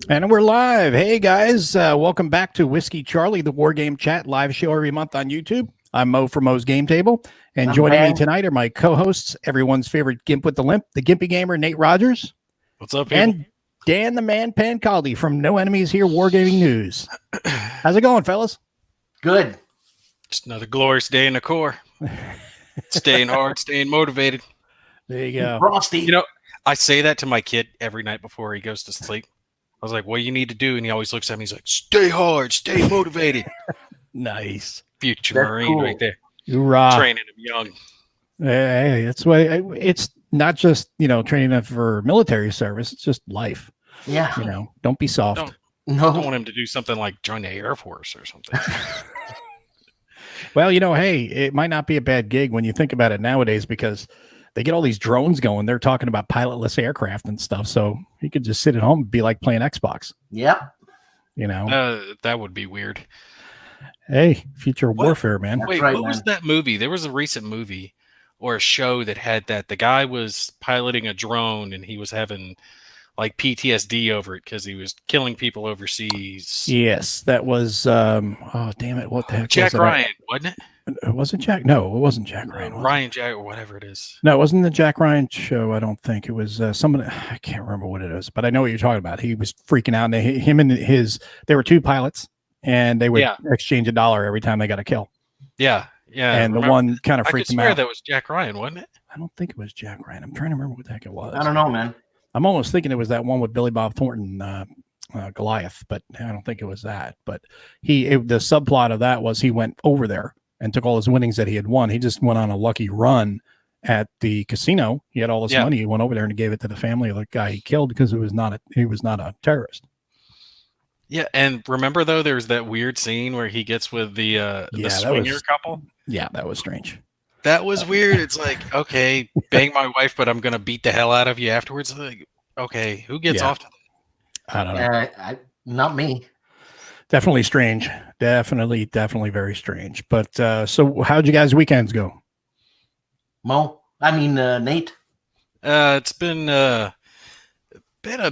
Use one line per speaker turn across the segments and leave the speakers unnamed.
And we're live. Hey, guys. Welcome back to Whiskey Charlie, the War Game Chat live show every month on YouTube. I'm Mo from Mo's Game Table. And joining me tonight are my co-hosts, everyone's favorite Gimp with the Limp, the GimpyGamer, Nate Rogers.
What's up, people?
And Dan the Man Pancaldi from No Enemies Here Wargaming News. How's it going, fellas?
Good.
Just another glorious day in the Corps. Staying hard, staying motivated.
There you go.
Frosty.
You know, I say that to my kid every night before he goes to sleep. I was like, what do you need to do? And he always looks at me. He's like, stay hard, stay motivated.
Nice.
Future
That's
Marine
cool.
right there.
Hoorah.
Training him young.
Hey, that's why it's not just, training them for military service. It's just life.
Yeah.
Don't be soft.
I don't want him to do something like join the Air Force or something.
Well, hey, it might not be a bad gig when you think about it nowadays because they get all these drones going. They're talking about pilotless aircraft and stuff. So he could just sit at home and be like playing Xbox.
Yep.
That would be weird.
Hey, future warfare, man.
Wait,
right,
what was that movie? There was a recent movie or a show that had that. The guy was piloting a drone and he was having like PTSD over it because he was killing people overseas.
Yes, that was, oh, damn it. What the heck
Jack
was
Ryan, wasn't it?
Was it Jack? No, it wasn't Jack Ryan.
Ryan Jack or whatever it is.
No, it wasn't the Jack Ryan show. I don't think it was somebody. I can't remember what it is, but I know what you're talking about. He was freaking out. And they were two pilots and they would exchange $1 every time they got a kill.
Yeah. Yeah.
And the one kind of freaked him out.
That was Jack Ryan, wasn't it?
I don't think it was Jack Ryan. I'm trying to remember what the heck it was.
I don't know, man.
I'm almost thinking it was that one with Billy Bob Thornton, Goliath, but I don't think it was that. But the subplot of that was he went over there and took all his winnings that he had won. He just went on a lucky run at the casino. He had all this money. He went over there and gave it to the family of the guy he killed because he was not a terrorist.
Yeah, and remember though, there's that weird scene where he gets with the swinger couple.
Yeah, that was strange.
That was weird. It's like, okay, bang my wife, but I'm gonna beat the hell out of you afterwards. Like, okay, who gets off to that?
I don't know.
Not me.
Definitely strange. Definitely very strange. But so how'd you guys' weekends go?
Nate.
It's been a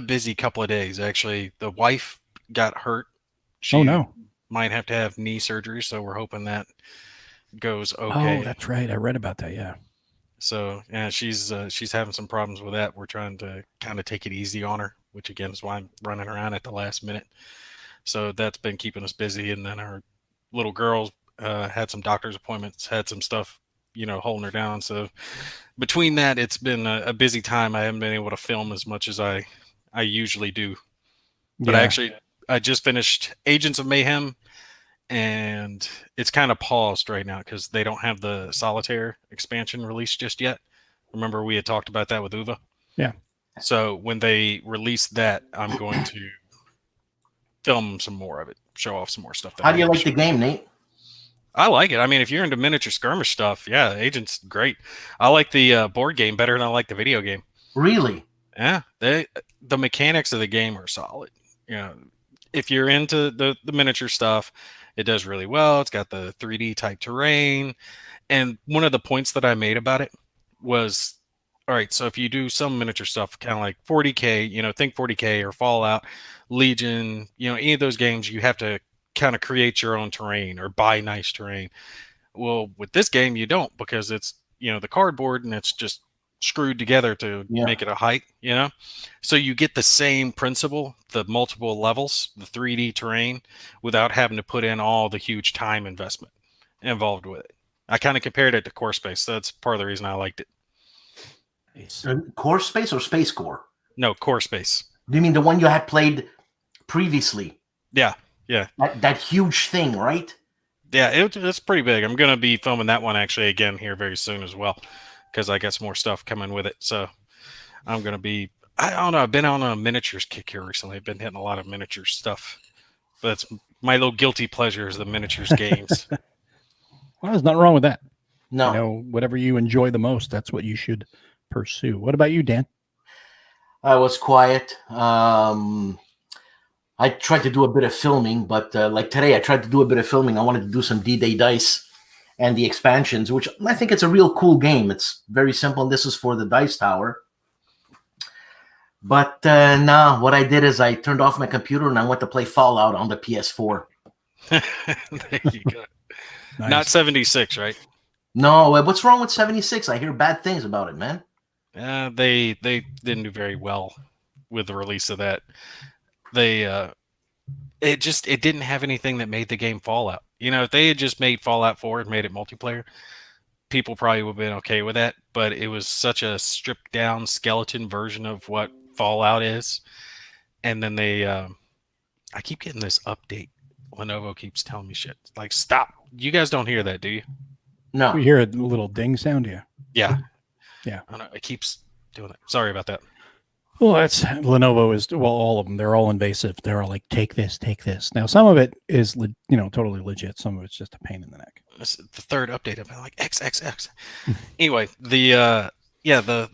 busy couple of days actually. The wife got hurt. She might have to have knee surgery, so we're hoping that goes okay.
Oh, that's right. I read about that. Yeah.
So yeah, she's having some problems with that. We're trying to kind of take it easy on her, which again is why I'm running around at the last minute. So that's been keeping us busy. And then our little girl had some doctor's appointments, had some stuff, holding her down. So between that, it's been a busy time. I haven't been able to film as much as I usually do. But I just finished Agents of Mayhem, and it's kind of paused right now because they don't have the Solitaire expansion released just yet. Remember we had talked about that with Uva?
Yeah.
So when they release that, I'm going to film some more of it, show off some more stuff.
How do you like the game, Nate?
I like it. I mean, if you're into miniature skirmish stuff, yeah, Agent's great. I like the board game better than I like the video game.
Really?
Yeah. The mechanics of the game are solid. If you're into the miniature stuff, it does really well. It's got the 3D type terrain. And one of the points that I made about it was, all right, so if you do some miniature stuff, kind of like 40K, think 40K or Fallout, Legion, any of those games, you have to kind of create your own terrain or buy nice terrain. Well, with this game, you don't, because it's, the cardboard and it's just screwed together to make it a height, so you get the same principle, the multiple levels, the 3D terrain, without having to put in all the huge time investment involved with it. I kind of compared it to Core Space. So that's part of the reason I liked it.
Core Space or Space Core?
No, Core Space.
Do you mean the one you had played previously?
Yeah.
That huge thing, right?
Yeah, it's pretty big. I'm going to be filming that one actually again here very soon as well, because I got some more stuff coming with it. So I'm going to be, I don't know, I've been on a miniatures kick here recently. I've been hitting a lot of miniature stuff. That's my little guilty pleasure is the miniatures games.
Well, there's nothing wrong with that.
No.
Whatever you enjoy the most, that's what you should pursue. What about you, Dan?
I was quiet. I tried to do a bit of filming, but like today, I tried to do a bit of filming. I wanted to do some D-Day Dice and the expansions, which I think it's a real cool game. It's very simple. And this is for the Dice Tower. But no, what I did is I turned off my computer and I went to play Fallout on the PS4.
There you go.
Nice.
Not 76, right?
No, what's wrong with 76? I hear bad things about it, man.
They didn't do very well with the release of that. They it didn't have anything that made the game Fallout. You know, if they had just made Fallout 4 and made it multiplayer, people probably would have been okay with that. But it was such a stripped down skeleton version of what Fallout is. And then they I keep getting this update. Lenovo keeps telling me shit. Like, stop. You guys don't hear that, do you?
No.
You hear a little ding sound, yeah.
Yeah.
Yeah.
I don't know. It keeps doing it. Sorry about that.
Well, that's Lenovo is all of them. They're all invasive. They're all like, take this, take this. Now, some of it is totally legit. Some of it's just a pain in the neck.
This is the third update. I've been like XXX. Anyway, the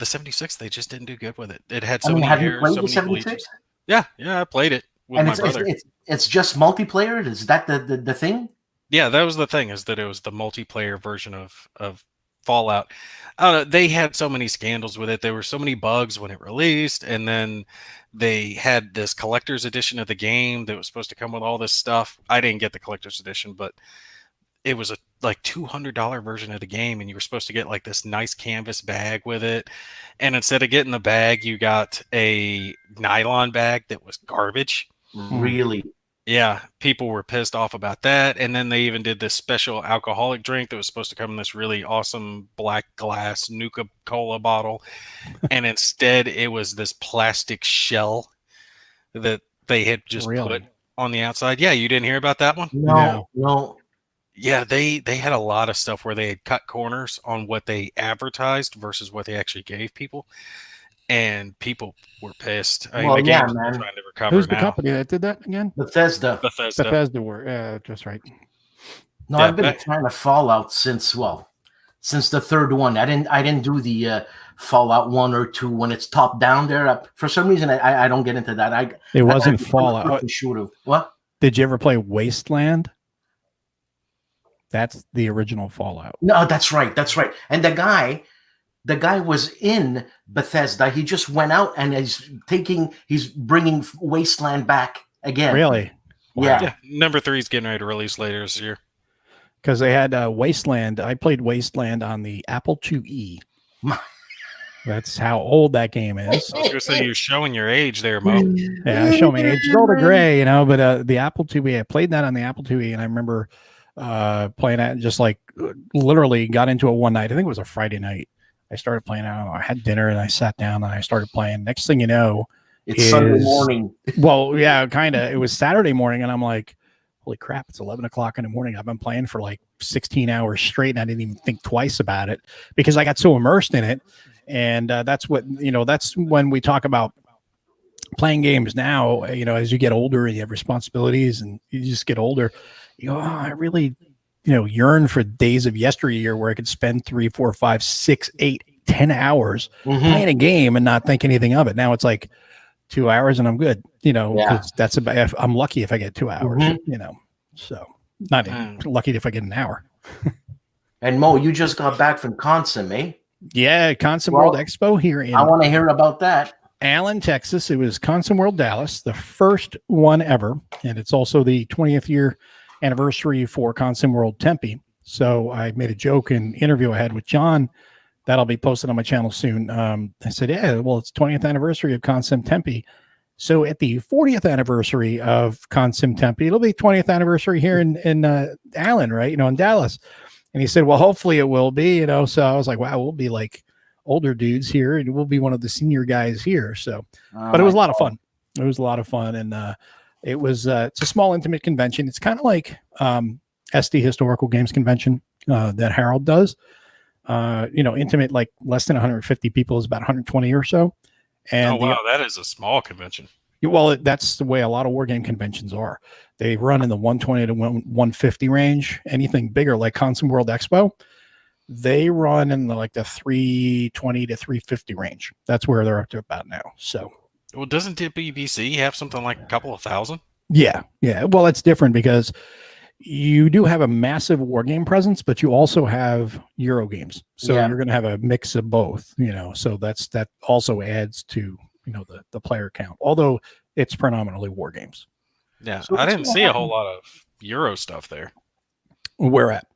76, they just didn't do good with it. It had so many
have you
errors,
played
so
the
many
76?
glitches. Yeah, I played it with
And
my brother.
it's just multiplayer. Is that the thing?
Yeah, that was the thing, is that it was the multiplayer version of Fallout. I don't know, they had so many scandals with it. There were so many bugs when it released, and then they had this collector's edition of the game that was supposed to come with all this stuff. I didn't get the collector's edition, but it was a like $200 version of the game, and you were supposed to get like this nice canvas bag with it. And instead of getting the bag, you got a nylon bag that was garbage.
Really?
Yeah, people were pissed off about that. And then they even did this special alcoholic drink that was supposed to come in this really awesome black glass Nuka Cola bottle. And instead, it was this plastic shell that they had just put on the outside. Yeah, you didn't hear about that one?
No.
Yeah, they had a lot of stuff where they had cut corners on what they advertised versus what they actually gave people. And people were pissed. I mean, the game's
man.
trying to recover
Who's
now.
the company that did that again?
Bethesda.
Bethesda were just right.
No, I've been a fan of Fallout since the third one. I didn't do the Fallout 1 or 2 when it's top down there. For some reason, I don't get into that.
It wasn't Fallout.
What?
Did you ever play Wasteland? That's the original Fallout.
No, that's right. And the guy was in Bethesda. He just went out and he's bringing Wasteland back again.
Really?
Yeah.
Number 3 is getting ready to release later this year.
Because they had Wasteland. I played Wasteland on the Apple IIe. That's how old that game is.
I was going to say, you're showing your age there, Mo.
Yeah, I show my age. It's older gray, but the Apple IIe, I played that on the Apple IIe, and I remember playing that and just like literally got into it one night. I think it was a Friday night. I started playing. I had dinner and I sat down and I started playing. Next thing you know,
it's Sunday morning.
Well, yeah, kind of. It was Saturday morning, and I'm like, holy crap, it's 11 o'clock in the morning. I've been playing for like 16 hours straight, and I didn't even think twice about it because I got so immersed in it. And that's when we talk about playing games now, as you get older and you have responsibilities and you just get older, you go, oh, I really, yearn for days of yesteryear where I could spend 3, 4, 5, 6, 8, 10 hours playing a game and not think anything of it. Now it's like 2 hours and I'm good, because that's about, I'm lucky if I get 2 hours, so not lucky if I get an hour.
And Mo, you just got back from Consim, eh?
Yeah, Consim World Expo here in
I want to hear about that.
Allen, Texas. It was Consim World Dallas, the first one ever, and it's also the 20th year anniversary for Consim World Tempe. So I made a joke in interview I had with John that'll be posted on my channel soon. I said, yeah, well, it's 20th anniversary of Consim Tempe. So at the 40th anniversary of Consim Tempe, it'll be 20th anniversary here in Allen, right? In Dallas. And he said, well, hopefully it will be, So I was like, wow, we'll be like older dudes here, and we'll be one of the senior guys here. So, but it was a lot of fun. It was a lot of fun, and it was it's a small, intimate convention. It's kind of like SD Historical Games Convention that Harold does. Intimate, like less than 150 people is about 120 or so. And
that is a small convention.
Well, that's the way a lot of war game conventions are. They run in the 120 to 150 range. Anything bigger, like Consim World Expo, they run in the 320 to 350 range. That's where they're up to about now. So,
well, doesn't TPBC have something like a couple of thousand?
Yeah. Well, it's different because you do have a massive war game presence, but you also have Euro games. So you're going to have a mix of both. So that also adds to the player count, although it's predominantly war games.
Yeah,
So
I
what's
didn't
gonna
see a
happen?
whole lot of Euro stuff there
Where at?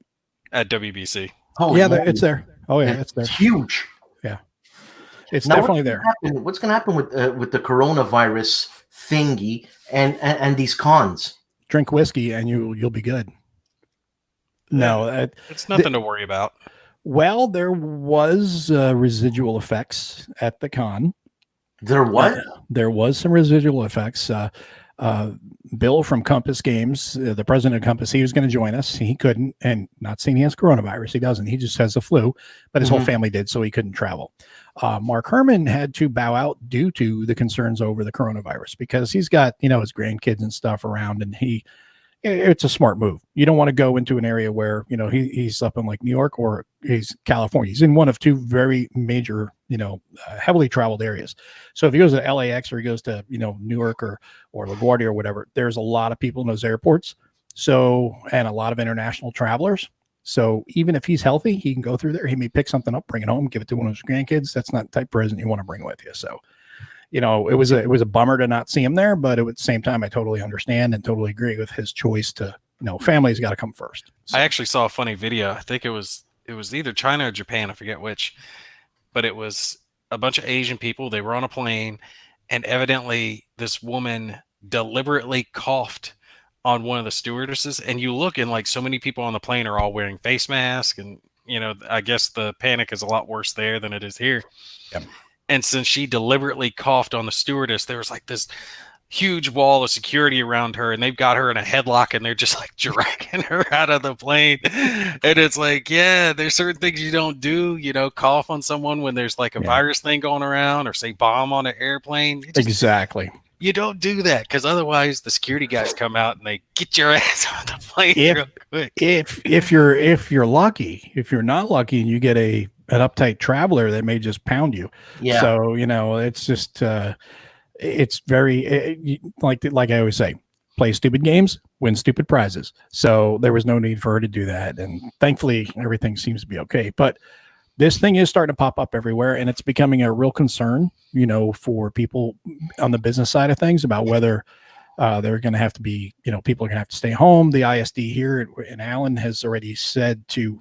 at WBC.
Holy
Yeah,
moly.
it's there. Oh yeah, it's there.
It's huge.
Yeah, it's
Now,
definitely there.
what's going to happen with the coronavirus thingy and these cons?
Drink whiskey and you'll be good. No,
It's nothing to worry about.
well, there was residual effects at the con.
There was.
There was some residual effects. Bill from Compass Games, the president of Compass, he was going to join us. He couldn't, and not saying he has coronavirus. He doesn't. He just has the flu, but his whole family did, so he couldn't travel. Mark Herman had to bow out due to the concerns over the coronavirus because he's got, his grandkids and stuff around, and it's a smart move. You don't want to go into an area where, he's up in like New York or he's California. He's in one of two very major, heavily traveled areas. So if he goes to LAX or he goes to, Newark or LaGuardia or whatever, there's a lot of people in those airports. So, and a lot of international travelers. So even if he's healthy, he can go through there. He may pick something up, bring it home, give it to one of his grandkids. That's not the type of present you want to bring with you. So, it was a bummer to not see him there, but at the same time, I totally understand and totally agree with his choice to, family's got to come first. So.
I actually saw a funny video. I think it was either China or Japan. I forget which, but it was a bunch of Asian people. They were on a plane, and evidently this woman deliberately coughed on one of the stewardesses. And you look, and like so many people on the plane are all wearing face masks, and I guess the panic is a lot worse there than it is here.
Yep.
And since she deliberately coughed on the stewardess, there was like this huge wall of security around her, and they've got her in a headlock, and they're just like dragging her out of the plane. And it's like, yeah, there's certain things you don't do, cough on someone when there's like a virus thing going around, or say bomb on an airplane.
Exactly.
You don't do that, because otherwise the security guys come out and they get your ass on the plane real quick.
If you're lucky, if you're not lucky and you get an uptight traveler that may just pound you.
Yeah.
So, it's just, it's very, like I always say, play stupid games, win stupid prizes. So there was no need for her to do that. And thankfully everything seems to be okay. But this thing is starting to pop up everywhere, and it's becoming a real concern, for people on the business side of things about whether they're going to have to be, people are going to have to stay home. The ISD here in Allen has already said to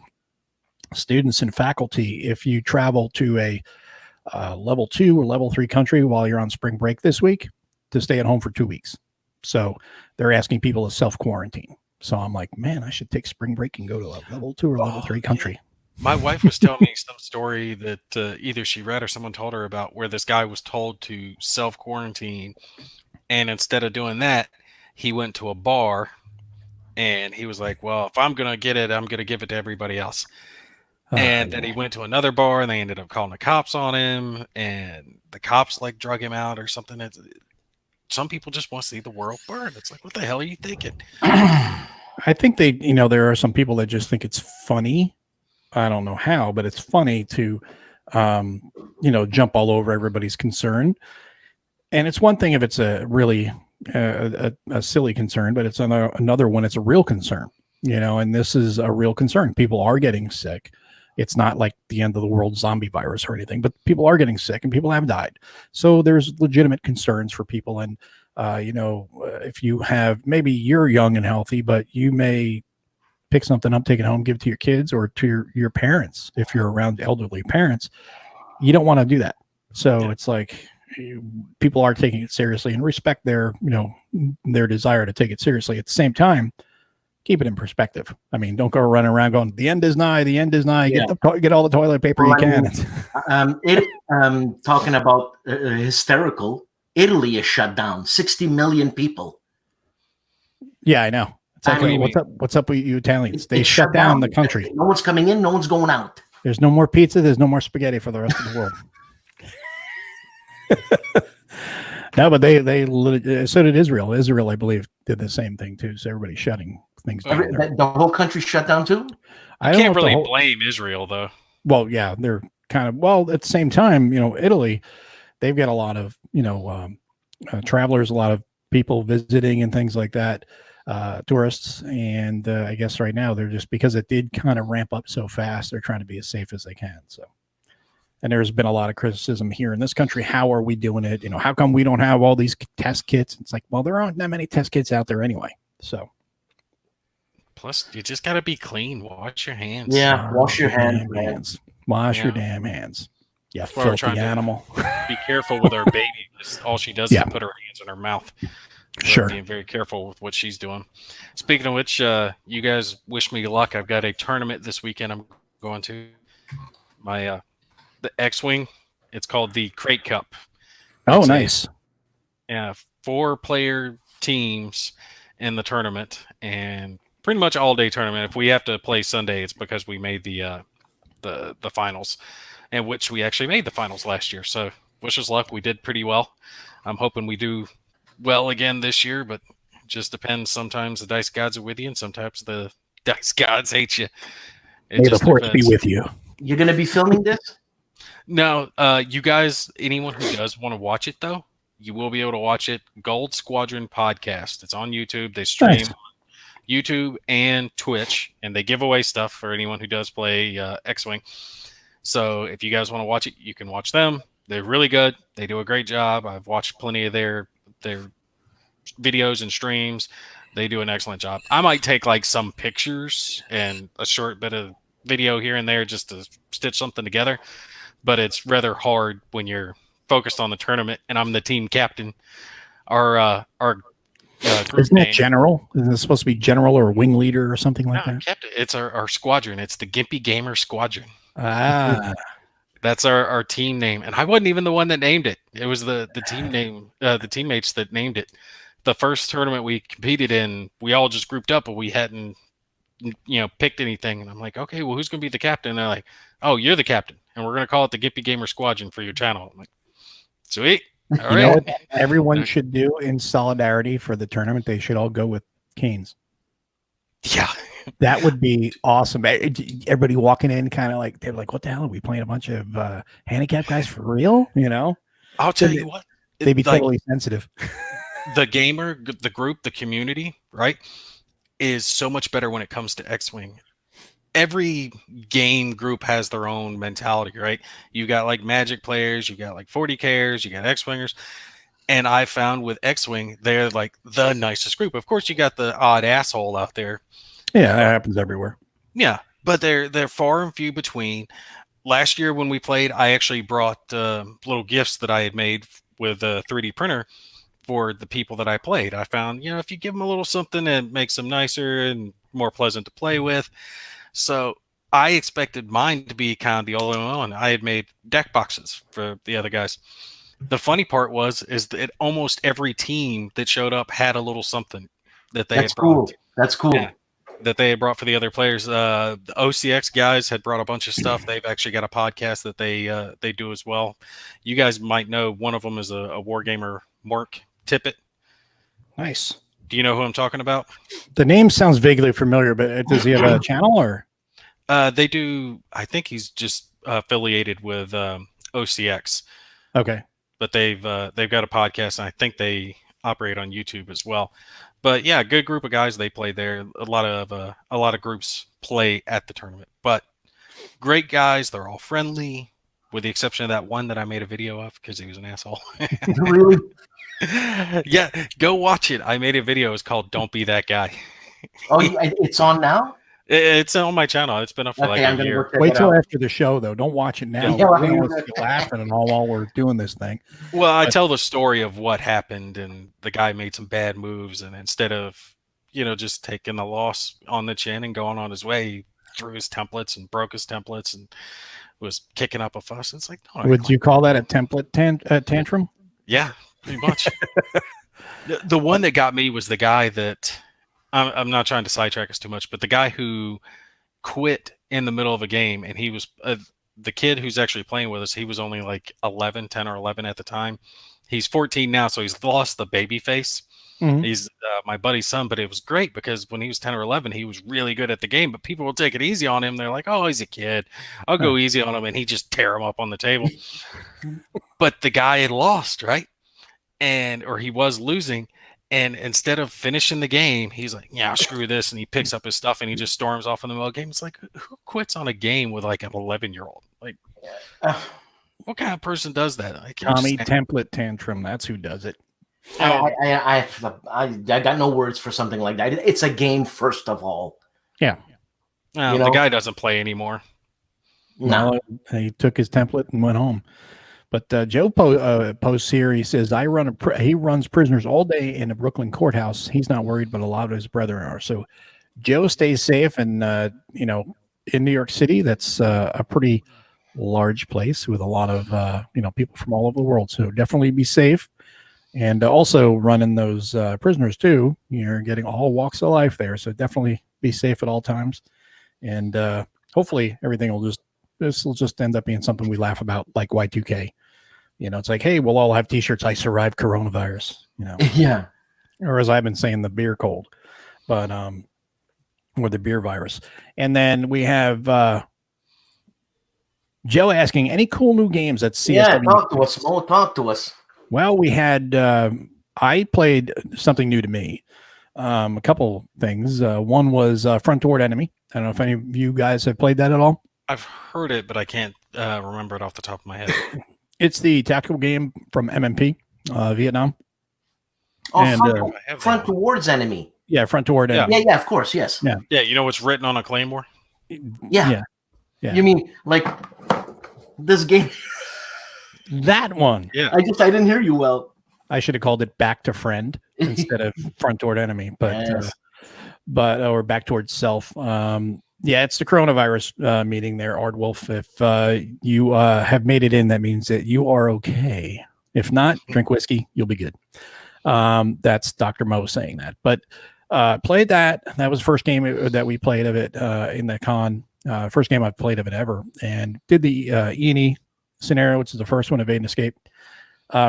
students and faculty, if you travel to a level 2 or level 3 country while you're on spring break this week, to stay at home for 2 weeks. So they're asking people to self-quarantine. So I'm like, man, I should take spring break and go to a level 2 or level 3 country.
My wife was telling me some story that either she read or someone told her about, where this guy was told to self-quarantine, and instead of doing that, he went to a bar, and he was like, well, if I'm going to get it, I'm going to give it to everybody else. And then he went to another bar, and they ended up calling the cops on him, and the cops like drug him out or something. Some people just want to see the world burn. It's like, what the hell are you thinking?
I think there are some people that just think it's funny. I don't know how, but it's funny to, jump all over everybody's concern. And it's one thing if it's a really a silly concern, but it's another one. It's a real concern, and this is a real concern. People are getting sick. It's not like the end of the world zombie virus or anything, but people are getting sick and people have died. So there's legitimate concerns for people. And, if you have, maybe you're young and healthy, but you may pick something up, take it home, give it to your kids or to your parents. If you're around elderly parents, you don't want to do that. So it's like people are taking it seriously and respect their desire to take it seriously. At the same time, keep it in perspective. I mean, don't go running around going, the end is nigh, the end is nigh. Yeah. Get all the toilet paper you can.
Talking about hysterical, Italy is shut down. 60 million people.
Yeah, I know. It's like, what's up with you Italians? They shut down the country.
No one's coming in, no one's going out.
There's no more pizza, there's no more spaghetti for the rest of the world. No, but so did Israel. Israel, I believe, did the same thing too. So everybody's shutting things down.
The whole country shut down too?
I can't really blame Israel though.
Well, yeah, they're kind of, at the same time, Italy, they've got a lot of, travelers, a lot of people visiting and things like that, tourists. And I guess right now they're just, because it did kind of ramp up so fast, they're trying to be as safe as they can. So And there's been a lot of criticism here in this country. How are we doing it? How come we don't have all these test kits? It's like, well, there aren't that many test kits out there anyway. So.
Plus, you just got to be clean. Wash your hands.
Yeah, wash your hands.
Wash your damn hands. Yeah, filthy animal.
Be careful with our baby. All she does is put her hands in her mouth.
Sure.
Being very careful with what she's doing. Speaking of which, you guys wish me luck. I've got a tournament this weekend I'm going to. The X-Wing. It's called the Crate Cup.
Oh, nice.
4-player teams in the tournament, and pretty much all-day tournament. If we have to play Sunday, it's because we made the finals, and which we actually made the finals last year. So wish us luck. We did pretty well. I'm hoping we do well again this year, but it just depends. Sometimes the dice gods are with you, and sometimes the dice gods hate you.
May the force be with you.
You're going to be filming this?
No, you guys, anyone who does want to watch it, though, you will be able to watch it. Gold Squadron Podcast. It's on YouTube. They stream on YouTube and Twitch, and they give away stuff for anyone who does play X-Wing. So if you guys want to watch it, you can watch them. They're really good. They do a great job. I've watched plenty of their videos and streams. They do an excellent job. I might take like some pictures and a short bit of video here and there just to stitch something together, but it's rather hard when you're focused on the tournament and I'm the team captain. Our group
isn't it general? Isn't it supposed to be general or wing leader or something like that?
Captain. It's our squadron. It's the TheGimpyGamer squadron. That's our team name, and I wasn't even the one that named it. It was the team name, the teammates that named it. The first tournament we competed in, we all just grouped up, but we hadn't, picked anything. And I'm like, okay, well, who's going to be the captain? And they're like, oh, you're the captain, and we're going to call it the TheGimpyGamer Squadron for your channel. I'm like, sweet. All right.
You know what everyone should do in solidarity for the tournament? They should all go with canes.
Yeah.
That would be awesome. Everybody walking in kind of like, they're like, what the hell? Are we playing a bunch of handicap guys for real?
I'll tell you what.
They'd be totally sensitive.
The group, the community, right, is so much better when it comes to X-Wing. Every game group has their own mentality, right? You got like Magic players, you got like 40Kers, you got X-Wingers. And I found with X-Wing, they're like the nicest group. Of course, you got the odd asshole out there.
Yeah, that happens everywhere.
Yeah, but they're far and few between. Last year when we played, I actually brought little gifts that I had made with a 3D printer for the people that I played. I found, if you give them a little something, it makes them nicer and more pleasant to play with. So I expected mine to be kind of the all-in-one. I had made deck boxes for the other guys. The funny part is that almost every team that showed up had a little something that they had brought.
That's cool.
Yeah, that they had brought for the other players. The OCX guys had brought a bunch of stuff. They've actually got a podcast that they do as well. You guys might know one of them is a wargamer, Mark Tippett.
Nice.
Do you know who I'm talking about?
The name sounds vaguely familiar, but does he have a channel or?
They do. I think he's just affiliated with OCX.
Okay.
But they've got a podcast, and I think they operate on YouTube as well. But yeah, good group of guys. They play there. A lot of groups play at the tournament. But great guys. They're all friendly, with the exception of that one that I made a video of because he was an asshole.
Really?
Yeah, go watch it. I made a video. It's called "Don't Be That Guy."
Oh, it's on now?
It's on my channel. It's been up for like a year.
Wait till after the show, though. Don't watch it now.
Yeah,
We're going to laughing and all while we're doing this thing.
Well, I tell the story of what happened, and the guy made some bad moves, and instead of just taking the loss on the chin and going on his way, he threw his templates and broke his templates and was kicking up a fuss. It's like, no,
would you call that a template tantrum?
Yeah, pretty much. The one that got me was the guy that I'm not trying to sidetrack us too much, but the guy who quit in the middle of a game, and he was the kid who's actually playing with us. He was only like 10 or 11 at the time. He's 14 now, so he's lost the baby face. Mm-hmm. He's my buddy's son, but it was great because when he was 10 or 11, he was really good at the game, but people will take it easy on him. They're like, oh, he's a kid. I'll go easy on him, and he just tear him up on the table. But the guy had lost, right? Or he was losing. And instead of finishing the game, he's like, yeah, screw this. And he picks up his stuff and he just storms off in the middle of the game. It's like, who quits on a game with like an 11-year-old? Like, what kind of person does that? Like,
Tommy Template Tantrum. That's who does it.
I got no words for something like that. It's a game, first of all.
Yeah.
The guy doesn't play anymore.
No.
He took his template and went home. But Joe posts here. He says, he runs prisoners all day in a Brooklyn courthouse. He's not worried, but a lot of his brethren are. So Joe stays safe. And, in New York City, that's a pretty large place with a lot of, people from all over the world. So definitely be safe. And also running those prisoners too. You're getting all walks of life there. So definitely be safe at all times. And hopefully everything this will just end up being something we laugh about, like Y2K. It's like, hey, we'll all have t-shirts. I survived coronavirus,
Yeah.
Or as I've been saying, the beer cold, but, or the beer virus. And then we have Joe asking, any cool new games at CSW?
Yeah, talk to us, Mo. Talk to us.
Well, we had, I played something new to me. A couple things. One was Front Toward Enemy. I don't know if any of you guys have played that at all.
I've heard it, but I can't remember it off the top of my head.
It's the tactical game from MMP, Vietnam.
Oh,
and,
Front Towards Enemy.
Yeah, Front Toward Enemy.
Yeah, of course, yes.
Yeah.
Yeah, you know what's written on a claymore?
Yeah. You mean like this game?
That one.
Yeah.
I didn't hear you well.
I should have called it Back to Friend instead of Front Toward Enemy, but
yes.
Or Back Towards Self. Yeah, it's the coronavirus meeting there, Ardwolf. If you have made it in, that means that you are okay. If not, drink whiskey, you'll be good. That's Dr. Mo saying that. But played that. That was the first game that we played of it in the con. First game I've played of it ever. And did the E&E scenario, which is the first one, Evade and Escape.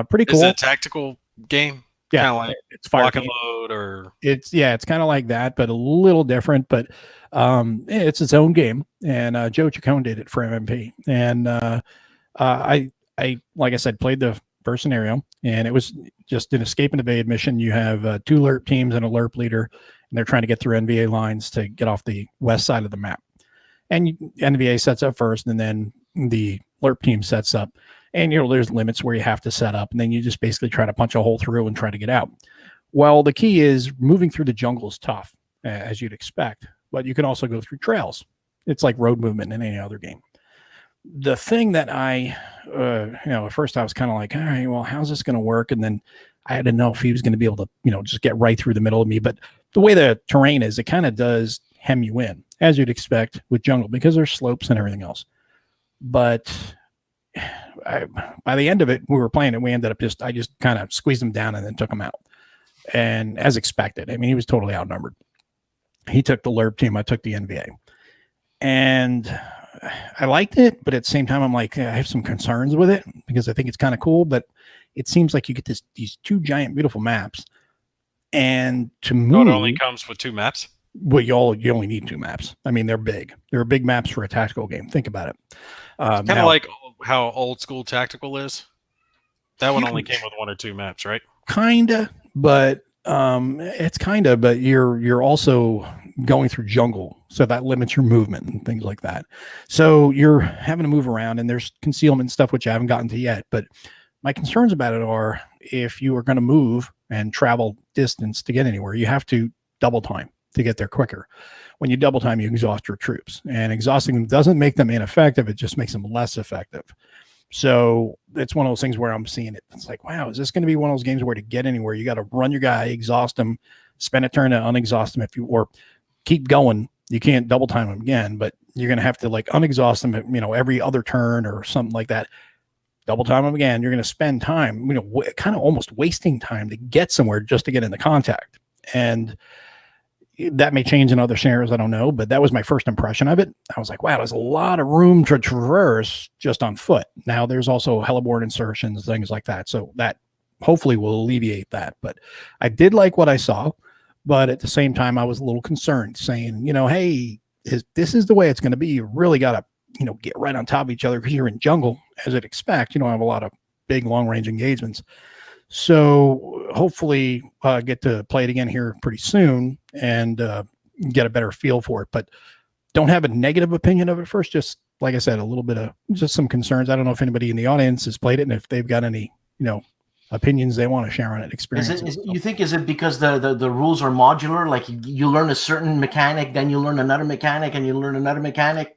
Pretty cool.
Is it a tactical game?
Yeah,
kind of like
it's fire
lock and load, or
it's kind of like that, but a little different. But it's its own game, and Joe Chacon did it for MMP. And I like I said, played the first scenario, and it was just an escape and evade mission. You have 2 LERP teams and a LERP leader, and they're trying to get through NVA lines to get off the west side of the map. And NVA sets up first, and then the LERP team sets up. And, there's limits where you have to set up, and then you just basically try to punch a hole through and try to get out. Well, the key is moving through the jungle is tough, as you'd expect, but you can also go through trails. It's like road movement in any other game. The thing that at first I was kind of like, all right, well, how's this going to work? And then I had to know if he was going to be able to, just get right through the middle of me. But the way the terrain is, it kind of does hem you in, as you'd expect with jungle, because there's slopes and everything else. But by the end of it, we were playing it. We ended up I just kind of squeezed him down and then took him out. And as expected, I mean, he was totally outnumbered. He took the LERP team. I took the NVA. And I liked it, but at the same time, I'm like, I have some concerns with it because I think it's kind of cool, but it seems like you get these 2 giant, beautiful maps. And to move,
it only comes with 2 maps.
Well, you only need 2 maps. I mean, they're big. They're big maps for a tactical game. Think about it.
Kind of like how old school tactical is. That one only came with 1 or 2 maps, right?
Kinda, but it's kinda, but you're also going through jungle, so that limits your movement and things like that. So you're having to move around, and there's concealment stuff which I haven't gotten to yet. But my concerns about it are, if you are going to move and travel distance to get anywhere, you have to double time to get there quicker. When you double time, you exhaust your troops, and exhausting them doesn't make them ineffective. It just makes them less effective. So it's one of those things where I'm seeing it. It's like, wow, is this going to be one of those games where to get anywhere, you got to run your guy, exhaust him, spend a turn to unexhaust him or keep going. You can't double time him again, but you're going to have to like unexhaust him, every other turn or something like that. Double time him again. You're going to spend time, kind of almost wasting time to get somewhere just to get into contact. And that may change in other scenarios. I don't know, but that was my first impression of it. I was like, wow, there's a lot of room to traverse just on foot. Now there's also heliboard insertions, things like that. So that hopefully will alleviate that. But I did like what I saw, but at the same time, I was a little concerned saying, hey, this is the way it's going to be. You really got to, get right on top of each other because you're in jungle, as I'd expect. I have a lot of big long range engagements. So hopefully get to play it again here pretty soon and get a better feel for it. But don't have a negative opinion of it first. Just like I said, a little bit of just some concerns. I don't know if anybody in the audience has played it and if they've got any, opinions they want to share on it, experiences.
You think is it because the rules are modular? Like you learn a certain mechanic, then you learn another mechanic, and you learn another mechanic.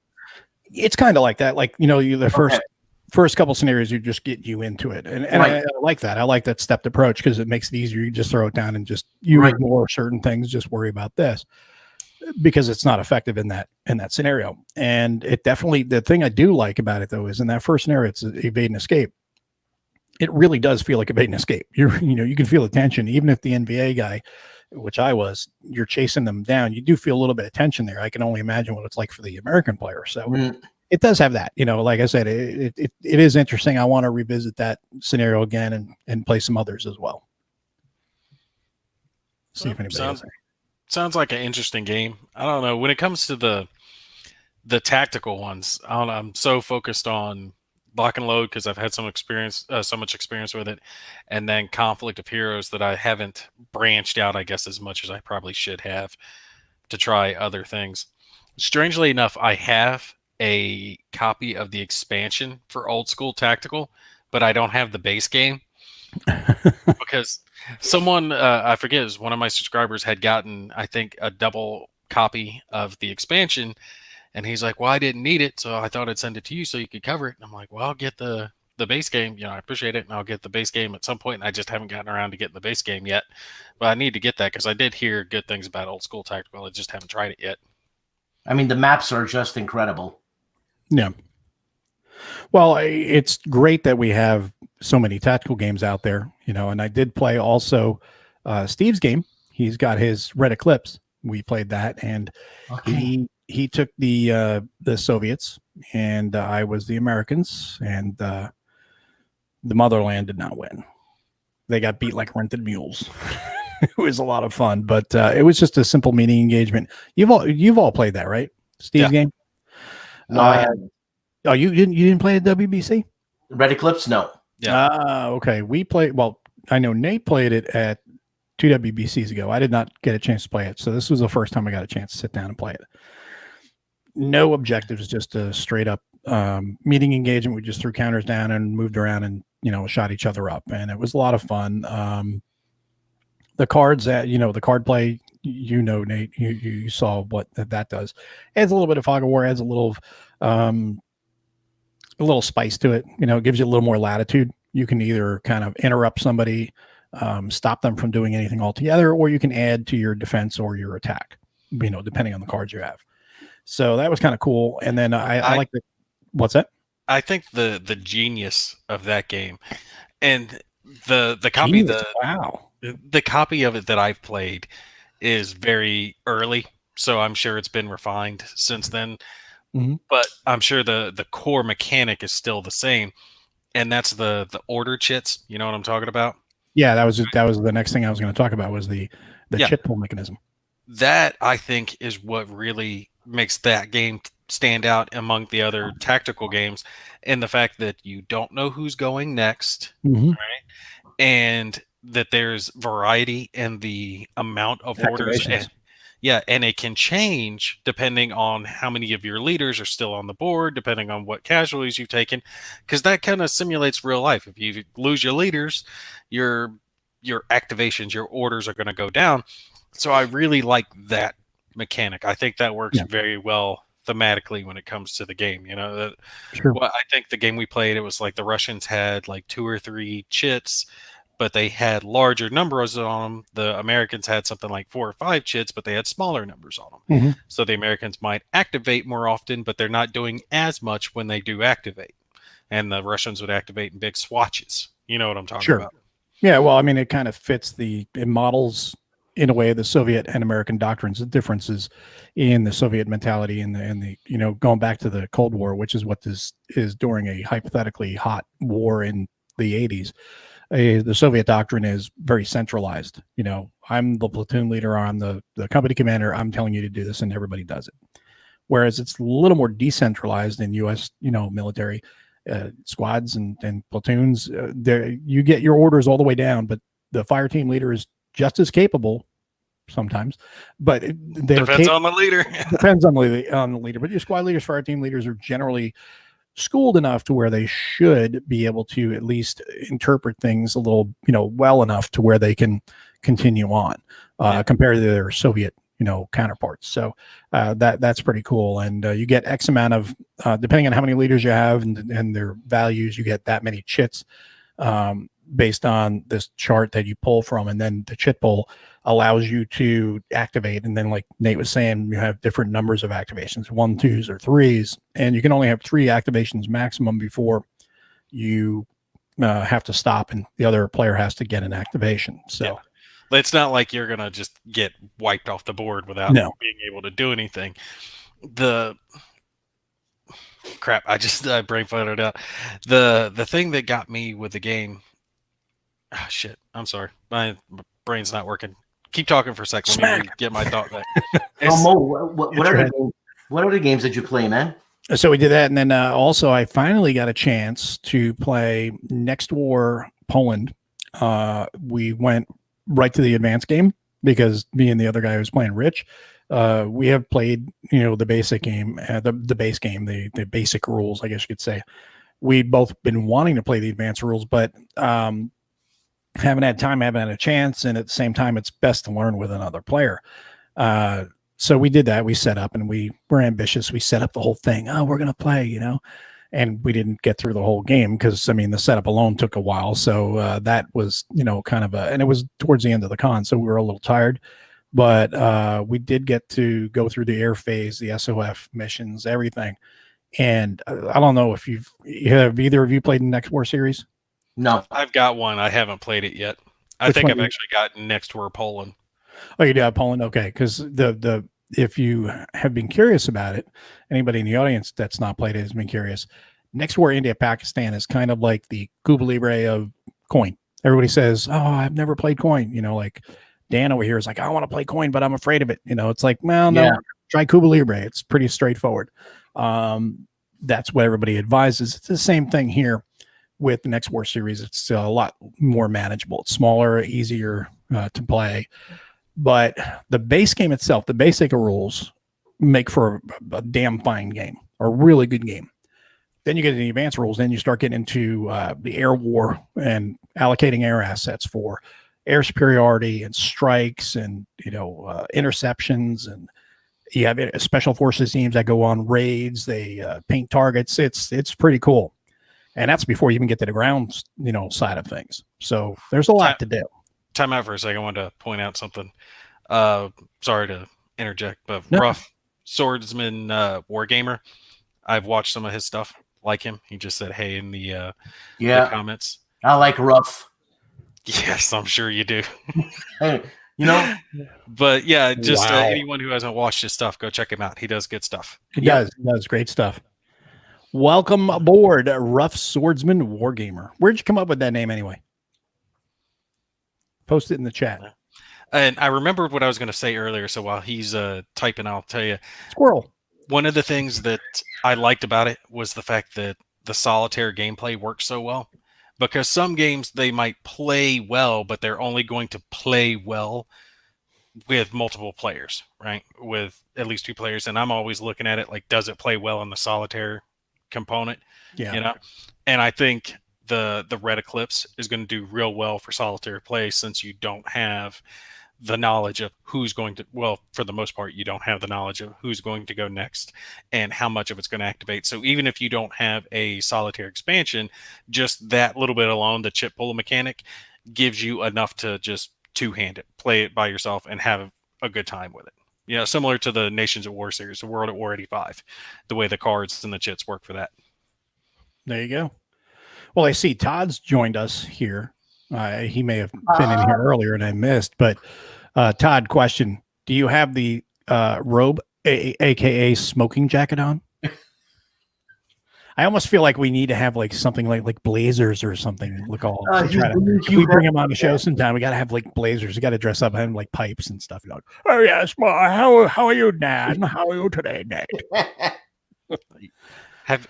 It's kind of like that. Like the first couple scenarios, you just get you into it, and right. I like that. I like that stepped approach because it makes it easier. You just throw it down and just ignore certain things. Just worry about this because it's not effective in that scenario. And it definitely, the thing I do like about it though is in that first scenario, it's evade and escape. It really does feel like evade and escape. You can feel the tension, even if the NVA guy, which I was, you're chasing them down. You do feel a little bit of tension there. I can only imagine what it's like for the American player. So it does have that, like I said, it is interesting. I want to revisit that scenario again and play some others as well. See if anybody
sounds like an interesting game. I don't know. When it comes to the tactical ones, I don't know, I'm so focused on Lock and Load because I've had so much experience with it, and then Conflict of Heroes that I haven't branched out, I guess, as much as I probably should have to try other things. Strangely enough, I have a copy of the expansion for Old School Tactical, but I don't have the base game because someone, I forget, it was one of my subscribers had gotten, I think, a double copy of the expansion. And he's like, well, I didn't need it, so I thought I'd send it to you so you could cover it. And I'm like, well, I'll get the base game. I appreciate it, and I'll get the base game at some point. And I just haven't gotten around to getting the base game yet. But I need to get that because I did hear good things about Old School Tactical. I just haven't tried it yet.
I mean, the maps are just incredible.
Yeah. Well, it's great that we have so many tactical games out there, and I did play also Steve's game. He's got his Red Eclipse. We played that, and he took the Soviets, and I was the Americans, and the motherland did not win. They got beat like rented mules. It was a lot of fun, but it was just a simple meeting engagement. You've all played that, right? Steve's game.
No, I haven't.
Oh, you didn't play at WBC?
Red Eclipse, no.
Yeah. Okay. We played. Well, I know Nate played it at 2 WBCs ago. I did not get a chance to play it, so this was the first time I got a chance to sit down and play it. No objectives, just a straight up meeting engagement. We just threw counters down and moved around and shot each other up, and it was a lot of fun. The cards that the card play, Nate, you saw what that does. Adds a little bit of fog of war, adds a little spice to it. It gives you a little more latitude. You can either kind of interrupt somebody, stop them from doing anything altogether, or you can add to your defense or your attack, depending on the cards you have. So that was kind of cool. And then I like the, what's that?
I think the genius of that game and the copy, the copy of it that I've played is very early. So I'm sure it's been refined since then, but I'm sure the core mechanic is still the same. And that's the order chits. You know what I'm talking about?
Yeah, that was the next thing I was going to talk about was the chit pull mechanism.
That I think is what really makes that game stand out among the other tactical games, and the fact that you don't know who's going next, right? And that there's variety in the amount of orders. And it can change depending on how many of your leaders are still on the board, depending on what casualties you've taken, because that kind of simulates real life. If you lose your leaders, your activations, your orders are going to go down. So I really like that mechanic. I think that works very well thematically when it comes to the game.
Sure.
Well, I think the game we played, it was like the Russians had like 2 or 3 chits, but they had larger numbers on them. The Americans had something like 4 or 5 chits, but they had smaller numbers on them. So the Americans might activate more often, but they're not doing as much when they do activate. And the Russians would activate in big swatches. You know what I'm talking about?
Yeah, well, I mean, it kind of fits it models in a way the Soviet and American doctrines, the differences in the Soviet mentality and the going back to the Cold War, which is what this is during a hypothetically hot war in the 80s. The Soviet doctrine is very centralized. I'm the platoon leader, I'm the company commander, I'm telling you to do this, and everybody does it. Whereas it's a little more decentralized in U.S. Military squads and platoons. There you get your orders all the way down, but the fire team leader is just as capable sometimes, but
depends on the leader.
Depends on the leader. But your squad leaders for our team leaders are generally schooled enough to where they should be able to at least interpret things a little, well enough to where they can continue on compared to their Soviet, counterparts. So that's pretty cool. And you get X amount of, depending on how many leaders you have and their values, you get that many chits based on this chart that you pull from. And then the chit pool allows you to activate. And then like Nate was saying, you have different numbers of activations, 1, 2s, or 3s, and you can only have 3 activations maximum before you have to stop and the other player has to get an activation. So
it's not like you're going to just get wiped off the board without being able to do anything. Crap, I brain farted out. The thing that got me with the game, shit, I'm sorry. My brain's not working. Keep talking for a second. Let me get my thought back.
Mo, what other games did you play, man?
So we did that, and then also I finally got a chance to play Next War Poland. We went right to the advanced game because me and the other guy who was playing Rich, we have played, the basic game, the base game, the basic rules, I guess you could say. We'd both been wanting to play the advanced rules, but haven't had time, haven't had a chance. And at the same time, it's best to learn with another player. So we did that. We set up and we were ambitious. We set up the whole thing. Oh, we're going to play, and we didn't get through the whole game because, the setup alone took a while. So that was, kind of and it was towards the end of the con. So we were a little tired, but we did get to go through the air phase, the SOF missions, everything. And I don't know if have either of you played in Next War series?
No,
I've got one. I haven't played it yet. I think I've actually got Next War Poland.
Oh, you do have Poland? Okay. Because if you have been curious about it, anybody in the audience that's not played it has been curious. Next War India Pakistan is kind of like the Cuba Libre of Coin. Everybody says, "Oh, I've never played Coin." Like Dan over here is like, "I want to play Coin, but I'm afraid of it." It's like, well, no, try Cuba Libre. It's pretty straightforward. That's what everybody advises. It's the same thing here with the Next War series. It's a lot more manageable. It's smaller, easier to play. But the base game itself, the basic rules make for a damn fine game, a really good game. Then you get into the advanced rules. Then you start getting into the air war and allocating air assets for air superiority and strikes and, interceptions. And you have special forces teams that go on raids. They paint targets. It's pretty cool. And that's before you even get to the ground, side of things. So there's a lot to do.
Time out for a second. I wanted to point out something. Sorry to interject, but Rough Swordsman Wargamer, I've watched some of his stuff. Like him, he just said hey in the comments.
I like Rough.
Yes, I'm sure you do.
Hey,
but yeah, just anyone who hasn't watched his stuff, go check him out. He does good stuff.
He does great stuff. Welcome aboard, Rough Swordsman Wargamer. Where'd you come up with that name anyway? Post it in the chat.
And I remembered what I was going to say earlier, so while he's typing, I'll tell you.
Squirrel.
One of the things that I liked about it was the fact that the solitaire gameplay works so well. Because some games, they might play well, but they're only going to play well with multiple players, right? With at least 2 players. And I'm always looking at it like, does it play well in the solitaire component?
Yeah.
And I think the Red Eclipse is going to do real well for solitaire play since you don't have the knowledge of who's going to, well, for the most part, you don't have the knowledge of who's going to go next and how much of it's going to activate. So even if you don't have a solitaire expansion, just that little bit alone, the chip pull mechanic, gives you enough to just two-hand it, play it by yourself, and have a good time with it. Similar to the Nations at War series, the World at War 85, the way the cards and the chits work for that.
There you go. Well, I see Todd's joined us here. He may have been in here earlier and I missed, but Todd, question. Do you have the robe, aka smoking jacket on? I almost feel like we need to have like something like blazers or something. Look all if we bring him on the show sometime, we got to have like blazers. We got to dress up and like pipes and stuff. Like, oh yes, how are you, Dan? How are you today, Nate?
Have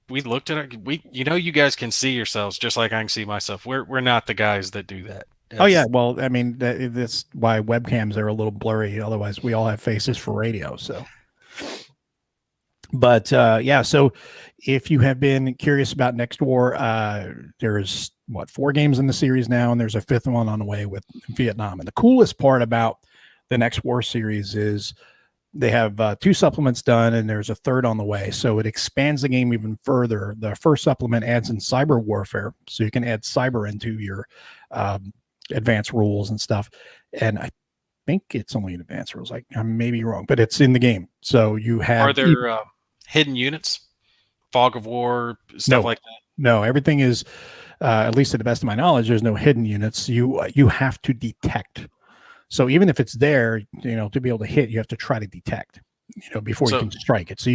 we looked at it? You guys can see yourselves just like I can see myself. We're not the guys that do that.
Oh yeah, well, I mean that's why webcams are a little blurry. Otherwise, we all have faces for radio. So, but yeah. So, if you have been curious about Next War, there's 4 games in the series now, and there's a 5th one on the way with Vietnam. And the coolest part about the Next War series is they have 2 supplements done, and there's a 3rd on the way. So it expands the game even further. The first supplement adds in cyber warfare, so you can add cyber into your advanced rules and stuff. And I think it's only in advanced rules. I may be wrong, but it's in the game. So you have.
Are there hidden units, fog of war, stuff like that?
No, everything is, at least to the best of my knowledge, there's no hidden units. You have to detect. So even if it's there, to be able to hit, you have to try to detect, before you can strike it. So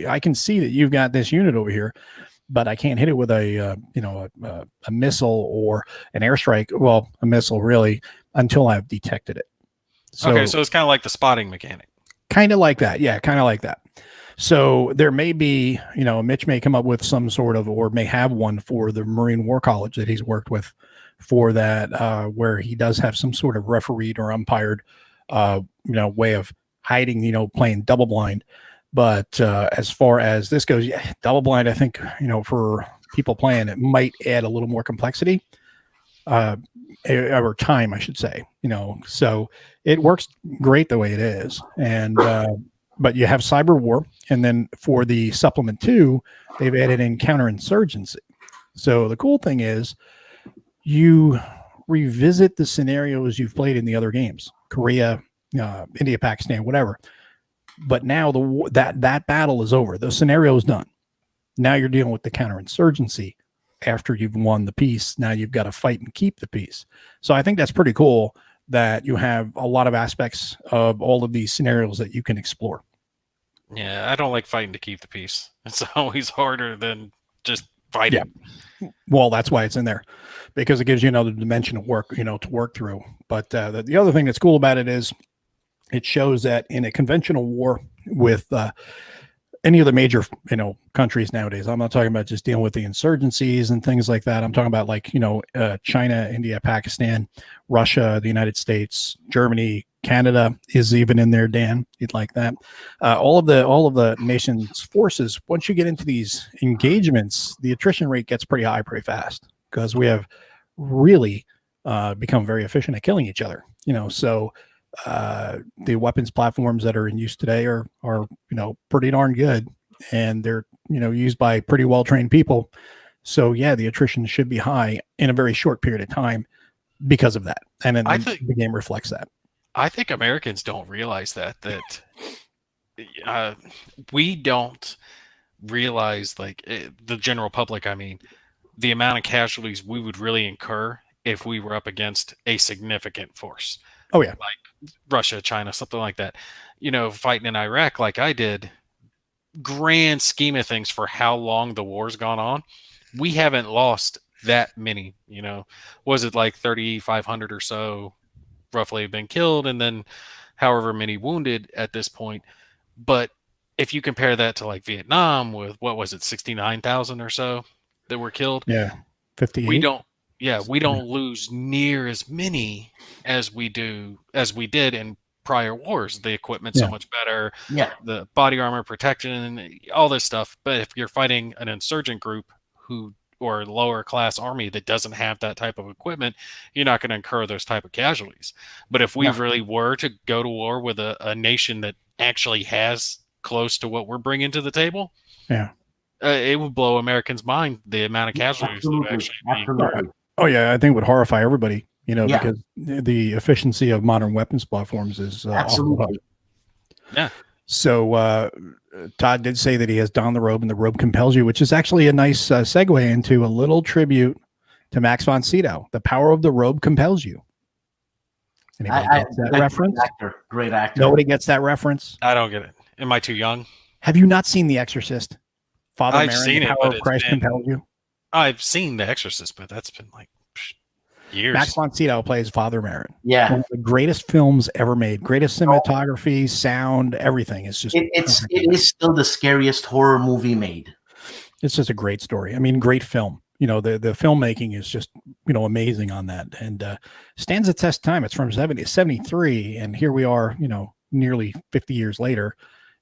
I can see that you've got this unit over here, but I can't hit it with a missile or an airstrike. Well, a missile really, until I've detected it. So,
okay, so it's kind of like the spotting mechanic.
Kind of like that. Yeah, kind of like that. So there may be, Mitch may come up with some sort of, or may have one for the Marine War College that he's worked with for that, where he does have some sort of refereed or umpired, way of hiding, playing double blind. But as far as this goes, yeah, double blind, I think, for people playing, it might add a little more complexity, or time, I should say, so it works great the way it is. And, but you have cyber war. And then for the supplement 2, they've added in counterinsurgency. So the cool thing is you revisit the scenarios you've played in the other games, Korea, India, Pakistan, whatever. But now that battle is over. The scenario is done. Now you're dealing with the counterinsurgency after you've won the peace. Now you've got to fight and keep the peace. So I think that's pretty cool that you have a lot of aspects of all of these scenarios that you can explore.
Yeah, I don't like fighting to keep the peace. It's always harder than just fighting.
Yeah. Well, that's why it's in there, because it gives you another dimension of work, to work through. But the other thing that's cool about it is it shows that in a conventional war with any of the major, countries nowadays, I'm not talking about just dealing with the insurgencies and things like that. I'm talking about China, India, Pakistan, Russia, the United States, Germany, Canada is even in there. Dan, you'd like that. All of the nation's forces, once you get into these engagements, the attrition rate gets pretty high pretty fast, because we have really become very efficient at killing each other. So the weapons platforms that are in use today are pretty darn good, and they're used by pretty well trained people. So yeah, the attrition should be high in a very short period of time because of that, and then the game reflects that.
I think Americans don't realize that we don't realize, the general public, I mean, the amount of casualties we would really incur if we were up against a significant force.
Oh yeah,
like Russia, China, something like that. Fighting in Iraq like I did, grand scheme of things for how long the war's gone on, we haven't lost that many. Was it like 3,500 or so roughly have been killed, and then however many wounded at this point. But if you compare that to like Vietnam with, what was it, 69,000 or so that were killed?
Yeah, 58.
We don't lose near as many as we did in prior wars. The equipment's so much better.
Yeah.
The body armor, protection, all this stuff. But if you're fighting an insurgent group or lower class army that doesn't have that type of equipment, you're not going to incur those type of casualties. But if we really were to go to war with a nation that actually has close to what we're bringing to the table, it would blow Americans' mind, the amount of casualties that would actually be.
Oh yeah, I think it would horrify everybody, because the efficiency of modern weapons platforms is
absolutely.
Yeah.
So Todd did say that he has donned the robe, and the robe compels you, which is actually a nice segue into a little tribute to Max von Sydow. The power of the robe compels you. Anybody gets that reference?
Great actor.
Nobody gets that reference?
I don't get it. Am I too young?
Have you not seen The Exorcist?
I've seen it,
the power of Christ compels you.
I've seen The Exorcist, but that's been like years.
Max von Sydow plays Father Merrin.
Yeah.
One of the greatest films ever made. Greatest cinematography, sound, everything. It's just... It
is still the scariest horror movie made.
It's just a great story. I mean, great film. the filmmaking is just, amazing on that, and stands the test of time. It's from 73, and here we are, nearly 50 years later,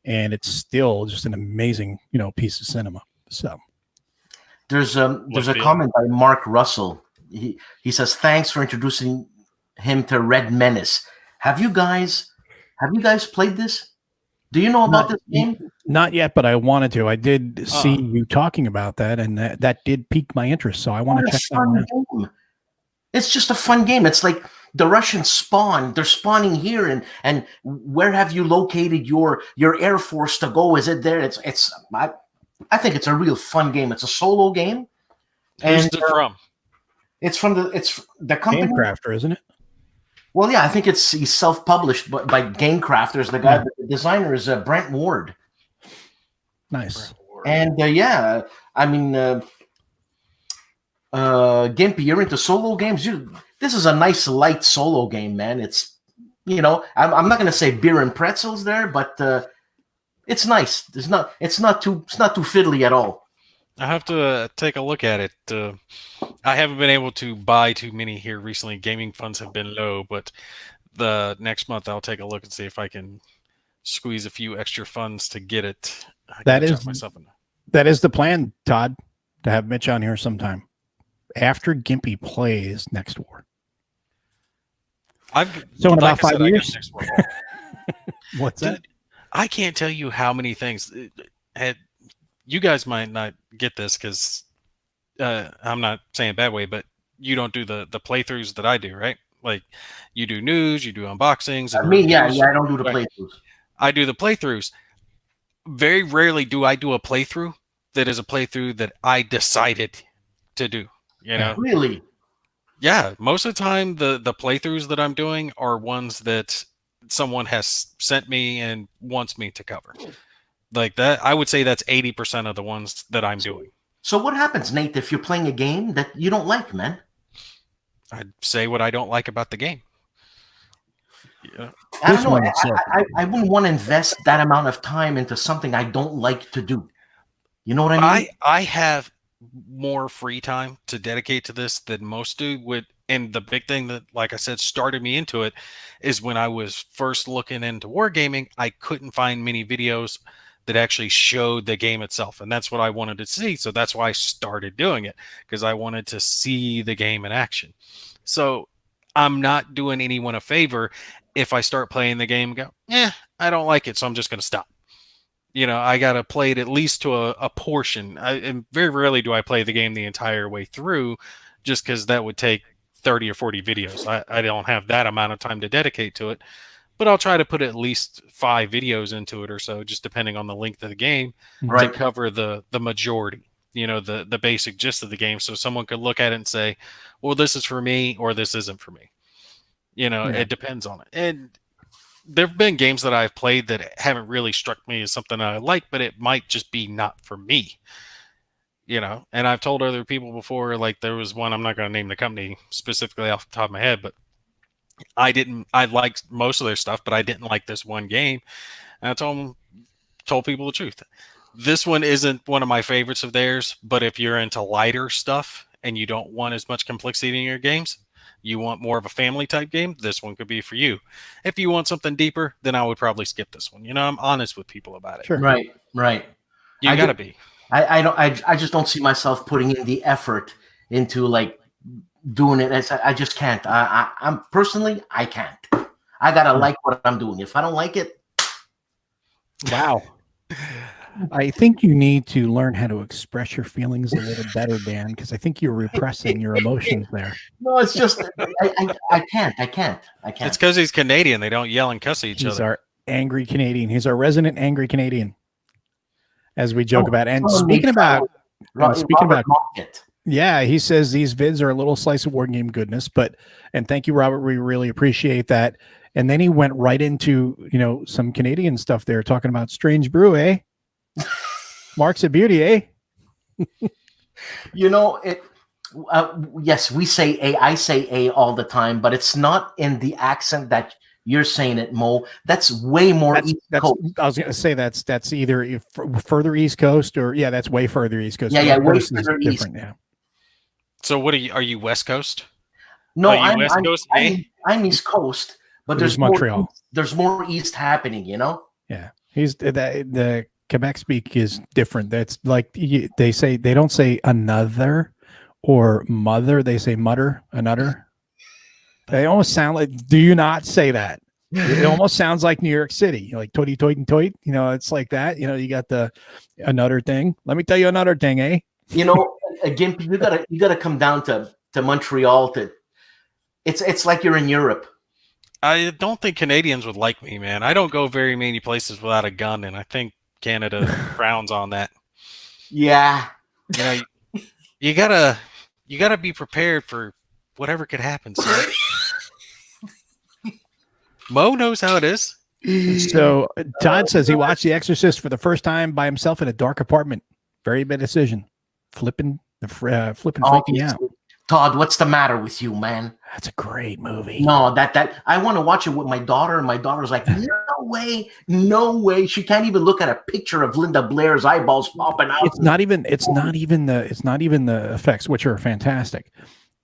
and it's still just an amazing, piece of cinema. So
there's a comment by Mark Russell. He says, thanks for introducing him to Red Menace. Have you guys played this? Do you know about this game?
Not yet, but I wanted to. I did see you talking about that, and that did pique my interest. So I want to check that one out.
It's just a fun game. It's like the Russians spawn. They're spawning here, and where have you located your Air Force to go? Is it there? I think it's a real fun game. It's a solo game.
Who's it from?
It's the company.
Game Crafter, isn't it?
Well, yeah, I think he's self-published by Game Crafters. The guy, the designer is Brent Ward.
Nice.
And I mean, Gimpy, you're into solo games. This is a nice light solo game, man. It's I'm not going to say beer and pretzels there, but it's nice. It's not too fiddly at all.
I have to take a look at it. I haven't been able to buy too many here recently. Gaming funds have been low, but the next month I'll take a look and see if I can squeeze a few extra funds to get it.
That is the plan, Todd, to have Mitch on here sometime after Gimpy plays Next War. So in about 5 years. What's that?
I can't tell you how many things. You guys might not get this because I'm not saying bad way, but you don't do the playthroughs that I do, right? Like you do news, you do unboxings.
I mean, I don't do the playthroughs.
I do the playthroughs. Very rarely do I do a playthrough that is a playthrough that I decided to do.
Really?
Yeah, most of the time the playthroughs that I'm doing are ones that someone has sent me and wants me to cover. Like that, I would say that's 80% of the ones that I'm doing.
So what happens, Nate, if you're playing a game that you don't like, man?
I'd say what I don't like about the game. Yeah.
I don't know. I wouldn't want to invest that amount of time into something I don't like to do. You know what I mean?
I have more free time to dedicate to this than most do. And the big thing that, like I said, started me into it is when I was first looking into wargaming, I couldn't find many videos that actually showed the game itself. And that's what I wanted to see. So that's why I started doing it, because I wanted to see the game in action. So I'm not doing anyone a favor if I start playing the game and go, I don't like it, so I'm just going to stop. I got to play it at least to a portion. And very rarely do I play the game the entire way through, just because that would take 30 or 40 videos. I don't have that amount of time to dedicate to it. But I'll try to put at least 5 videos into it or so, just depending on the length of the game, to cover the majority, the basic gist of the game. So someone could look at it and say, well, this is for me, or this isn't for me. It depends on it. And there have been games that I've played that haven't really struck me as something I like, but it might just be not for me. And I've told other people before, like there was one, I'm not going to name the company specifically off the top of my head, but I liked most of their stuff, but I didn't like this one game. And I told people the truth. This one isn't one of my favorites of theirs, but if you're into lighter stuff and you don't want as much complexity in your games, you want more of a family type game, this one could be for you. If you want something deeper, then I would probably skip this one. I'm honest with people about it.
Sure. Right.
You gotta be.
I just don't see myself putting in the effort into like doing it. I just can't. I'm personally, I can't. I gotta like what I'm doing. If I don't like it,
wow. I think you need to learn how to express your feelings a little better, Dan, because I think you're repressing your emotions there.
No, it's just I can't.
It's because he's Canadian. They don't yell and cuss at each other.
He's our angry Canadian. He's our resident angry Canadian, as we joke about. And speaking about
Market.
Yeah, he says these vids are a little slice of war game goodness, and thank you, Robert. We really appreciate that. And then he went right into, some Canadian stuff there, talking about Strange Brew, eh? Marks of beauty, eh?
Yes, we say A. I say A all the time, but it's not in the accent that you're saying it, Mo. That's way more East Coast.
I was going to say that's either further East Coast or that's way further East Coast.
Yeah, way further east.
Yeah.
So what are you? Are you West Coast?
No,
Are you West Coast?
I'm East Coast, but
He's
there's more.
Montreal.
There's more East happening. You know.
Yeah, he's the Quebec speak is different. That's like they say they don't say another or mother. They say mutter, another. They almost sound like. Do you not say that? It almost sounds like New York City, like toity toit and toit. You know, it's like that. You know, you got the another thing. Let me tell you another thing, eh?
You know, again, you gotta come down to Montreal to. It's like you're in Europe.
I don't think Canadians would like me, man. I don't go very many places without a gun, and I think Canada frowns on that.
Yeah.
You know, you gotta be prepared for whatever could happen. So. Mo knows how it is.
So Todd says he watched The Exorcist for the first time by himself in a dark apartment. Very bad decision. Flipping freaking out.
Todd, what's the matter with you, man?
That's a great movie.
No, that I want to watch it with my daughter, and my daughter's like, no way. She can't even look at a picture of Linda Blair's eyeballs popping out.
It's not even the effects, which are fantastic.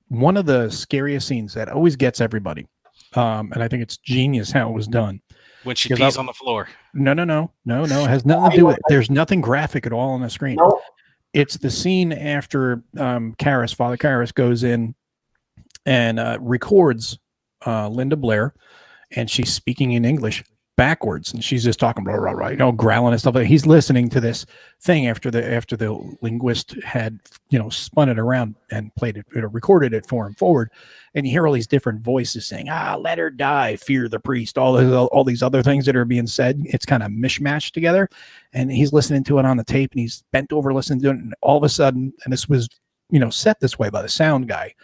One of the scariest scenes that always gets everybody, and I think it's genius how it was done.
When she pees on the floor.
No. It has nothing to do with it. There's nothing graphic at all on the screen.
No.
It's the scene after Father Karras goes in and records Linda Blair, and she's speaking in English backwards, and she's just talking blah blah blah, you know, growling and stuff like that. He's listening to this thing after the linguist had, you know, spun it around and played it, recorded it for him forward, and you hear all these different voices saying, let her die, fear the priest, all these other things that are being said. It's kind of mishmashed together, and he's listening to it on the tape, and he's bent over listening to it, and all of a sudden, and this was, you know, set this way by the sound guy,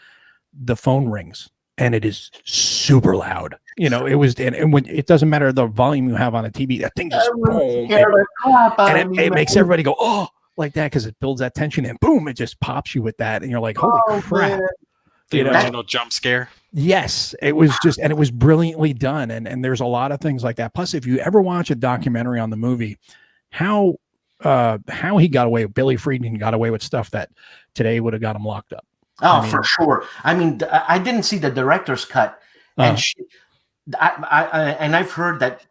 the phone rings, and it is super loud. You know, it was, and when it doesn't matter the volume you have on a TV, that thing just boom, and it makes everybody go, oh, like that, because it builds that tension, and boom, it just pops you with that, and you're like, holy crap.
Man.
The original jump scare.
Yes, it was just, and it was brilliantly done, and there's a lot of things like that. Plus, if you ever watch a documentary on the movie, how he got away, Billy Friedman got away with stuff that today would have got him locked up.
Oh, for sure. I mean, I didn't see the director's cut, and I've heard that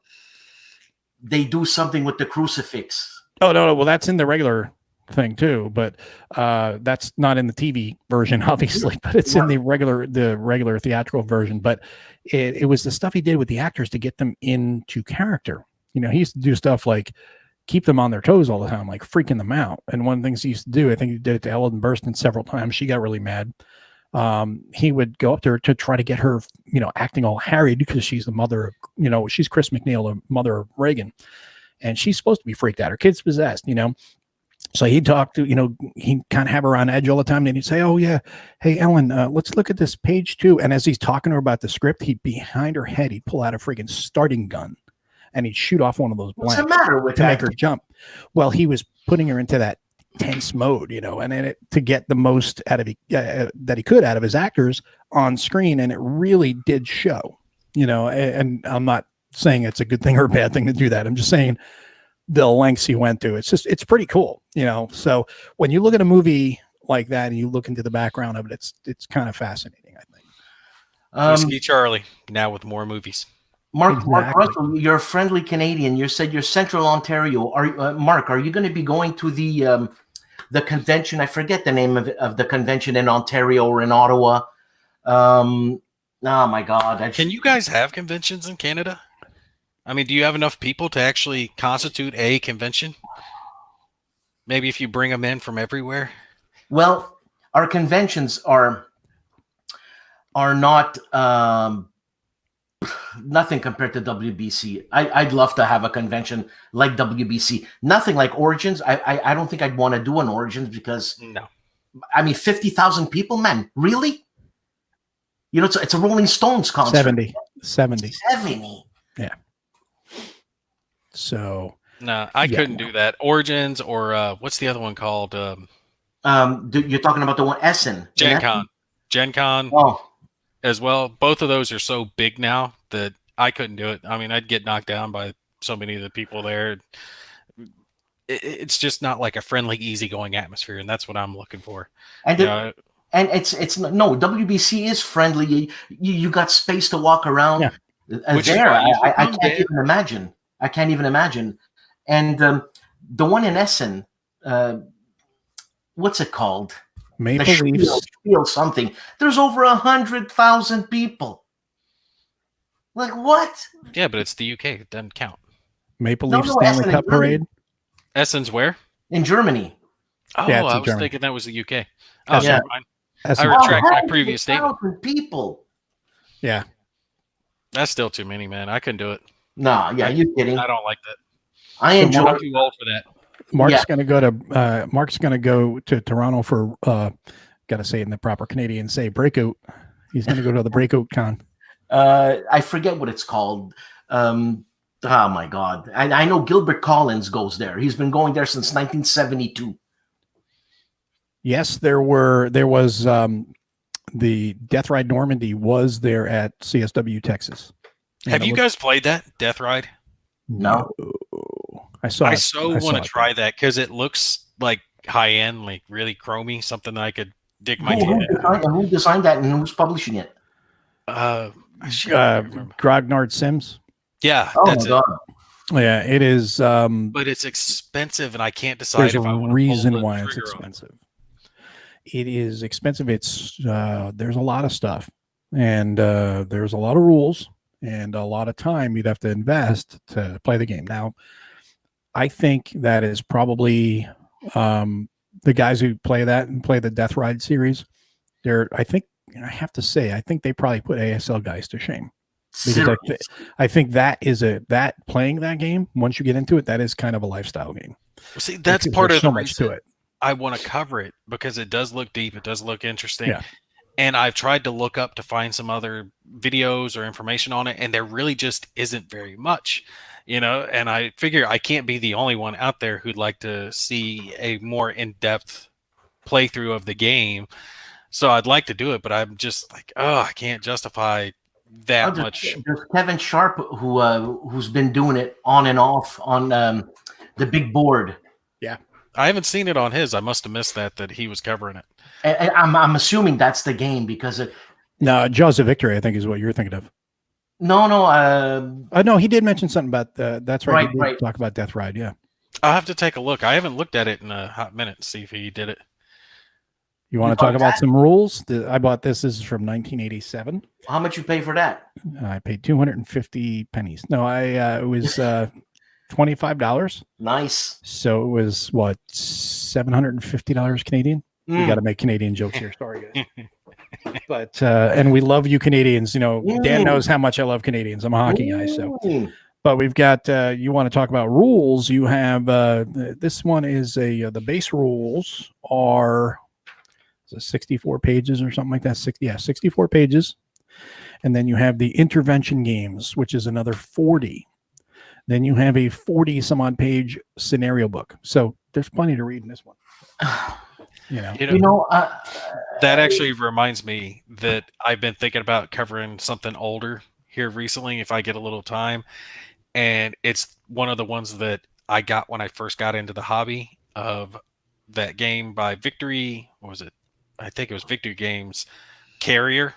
they do something with the crucifix.
Oh no! Well, that's in the regular thing too, but that's not in the TV version, obviously. But it's in the regular theatrical version. But it was the stuff he did with the actors to get them into character. You know, he used to do stuff like keep them on their toes all the time, like freaking them out. And one of the things he used to do, I think he did it to Ellen Burstyn several times. She got really mad. He would go up to her to try to get her, you know, acting all harried because she's the mother of, you know, she's Chris McNeil, the mother of Reagan. And she's supposed to be freaked out. Her kid's possessed, you know. So he'd talk to, you know, he'd kind of have her on edge all the time. And he'd say, oh, yeah, hey, Ellen, let's look at this page 2. And as he's talking to her about the script, behind her head, he'd pull out a freaking starting gun. And he'd shoot off one of those blanks to make her jump. Well, he was putting her into that tense mode, you know, and then to get the most out of that he could out of his actors on screen, and it really did show, you know. And I'm not saying it's a good thing or a bad thing to do that. I'm just saying the lengths he went to. It's pretty cool, you know. So when you look at a movie like that and you look into the background of it, it's kind of fascinating, I think.
Whiskey Charlie now with more movies.
Mark Russell, you're a friendly Canadian. You said you're Central Ontario. Mark, are you going to be going to the convention? I forget the name of the convention in Ontario or in Ottawa. Oh my God!
Can you guys have conventions in Canada? I mean, do you have enough people to actually constitute a convention? Maybe if you bring them in from everywhere.
Well, our conventions are not. Nothing compared to WBC. I'd love to have a convention like WBC. Nothing like Origins. I don't think I'd want to do an Origins because
no.
I mean, 50,000 people, man. Really? You know, it's a Rolling Stones concert.
70.
Yeah.
So
no, I couldn't do that. Origins or what's the other one called?
You're talking about the one Essen.
Gen Con.
Oh.
As well. Both of those are so big now that I couldn't do it. I mean, I'd get knocked down by so many of the people there. It's just not like a friendly, easygoing atmosphere, and that's what I'm looking for.
And And it's no WBC is friendly. You got space to walk around.
Yeah.
Which is
There,
why you should
I
come,
can't
Dan.
even imagine. I can't even imagine. And the one in Essen, what's it called?
Maple
The
Leafs.
Spiel something. There's over 100,000 people. Like what?
Yeah, but it's the UK. It doesn't count.
Maple
No,
Leaf
no,
Stanley
Essen
Cup
in Germany.
parade.
Essen's where?
In Germany.
Oh,
Yeah, it's
I
in
was
Germany.
thinking that was the UK. Oh,
Essen.
never mind.
Essen.
I retract my previous statement.
100,000 people.
Yeah.
That's still too many, man. I couldn't do it.
No, yeah, you're kidding.
I don't like that.
I enjoy.
I'm too old for that.
Mark's gonna go to Toronto for gotta say it in the proper Canadian say breakout. He's gonna go to the breakout con.
I forget what it's called. Oh my God. I know Gilbert Collins goes there. He's been going there since 1972.
Yes, there was the Death Ride Normandy was there at CSW Texas.
Have you guys played that Death Ride?
No.
I saw.
I
it.
so
I
want
saw
to
it.
try that because it looks like high end, like really chromy, something that I could dig my
Who
teeth in.
who designed that and who's publishing it?
Shit, I can't remember.
Grognard Sims.
Yeah,
Oh
that's
my
it.
God.
Yeah, it is.
But it's expensive, and I can't decide
There's
if I
a
want to
reason
pull the
why it's
trigger on it.
expensive. It is expensive. It's there's a lot of stuff, and there's a lot of rules and a lot of time you'd have to invest to play the game. Now, I think that is probably the guys who play that and play the Death Ride series. I think they probably put ASL guys to shame. Because I think that is playing that game, once you get into it, that is kind of a lifestyle game.
Well, see, that's
Because
part
there's
of
so
the
much
reason
to it.
I want to cover it, because it does look deep. It does look interesting.
Yeah.
And I've tried to look up to find some other videos or information on it, and there really just isn't very much, and I figure I can't be the only one out there who'd like to see a more in-depth playthrough of the game. So I'd like to do it, but I'm just like, I can't justify that much.
There's Kevin Sharp who's been doing it on and off on the big board.
Yeah.
I haven't seen it on his. I must have missed that he was covering it.
And I'm assuming that's the game because
No, Jaws of Victory, I think, is what you're thinking of.
no.
No, he did mention something about that's right. He did
Right.
talk about Death Ride. Yeah.
I'll have to take a look. I haven't looked at it in a hot minute to see if he did it.
You want to talk about some rules? I bought this. This is from 1987.
How much you pay for that?
I paid 250 pennies. No, it was $25.
Nice.
So it was what, $750 Canadian? We got to make Canadian jokes here. Sorry, guys. But and we love you Canadians. Dan knows how much I love Canadians. I'm a hockey guy, so. But we've got. You want to talk about rules? You have this one is the base rules are 64 pages or something like that. 64 pages, and then you have the intervention games, which is another 40. Then you have a 40 some odd page scenario book. So there's plenty to read in this one.
That actually reminds me that I've been thinking about covering something older here recently if I get a little time, and it's one of the ones that I got when I first got into the hobby of that game by Victory. What was it? I think it was Victory Games. Carrier.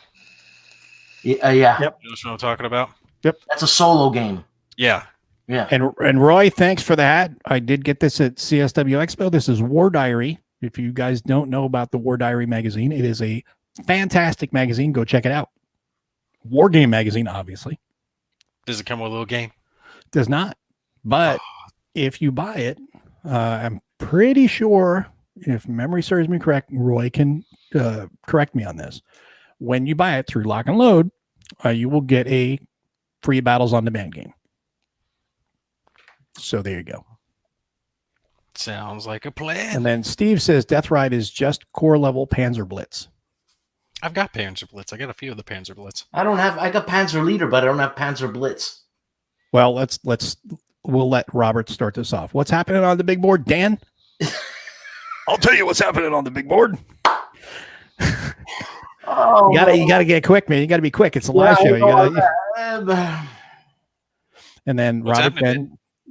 Yeah.
Yep.
You know what I'm talking about?
Yep.
That's a solo game.
Yeah.
Yeah.
And Roy, thanks for that. I did get this at CSW Expo. This is War Diary. If you guys don't know about the War Diary magazine, it is a fantastic magazine. Go check it out. War Game magazine, obviously.
Does it come with a little game?
Does not. But if you buy it, I'm pretty sure, if memory serves me correct, Roy can correct me on this. When you buy it through Lock and Load, you will get a free Battles on Demand game. So there you go.
Sounds like a plan.
And then Steve says Death Ride is just core level Panzer Blitz.
I've got Panzer Blitz. I got a few of the Panzer Blitz.
I got Panzer Leader, but I don't have Panzer Blitz.
Well, we'll let Robert start this off. What's happening on the big board, Dan? I'll tell you what's happening on the big board. You gotta get quick, man. You gotta be quick. It's a live show. And then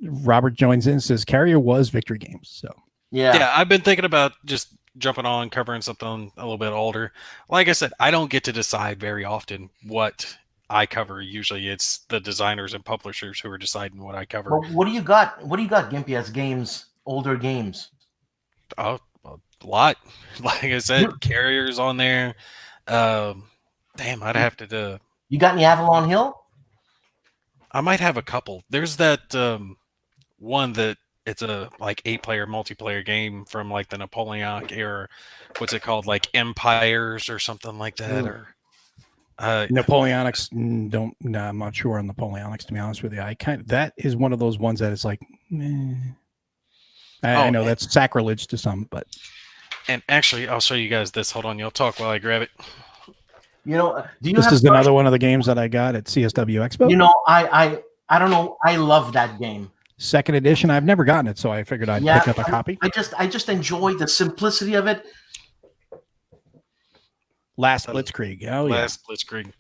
Robert joins in and says Carrier was Victory Games. So
yeah, I've been thinking about just jumping on covering something a little bit older. Like I said, I don't get to decide very often what I cover. Usually, it's the designers and publishers who are deciding what I cover.
But what do you got? What do you got, Gimpy, as games, older games?
Oh, a lot. Like I said, carriers on there. Damn, I'd have to do.
You got any Avalon Hill?
I might have a couple. There's that one that it's a like 8-player multiplayer game from like the Napoleonic era. What's it called? Like Empires or something like that, or
Napoleonics don't. No, I'm not sure on Napoleonics, to be honest with you. That is one of those ones that is like. I know that's sacrilege to some, but.
And actually, I'll show you guys this. Hold on, you'll talk while I grab it.
You know, do you
This
have
is another one of the games that I got at CSW Expo.
You know, I don't know. I love that game.
Second edition. I've never gotten it, so I figured I'd pick up a copy.
I just enjoy the simplicity of it.
Last Blitzkrieg. Oh, yeah.
Last Blitzkrieg.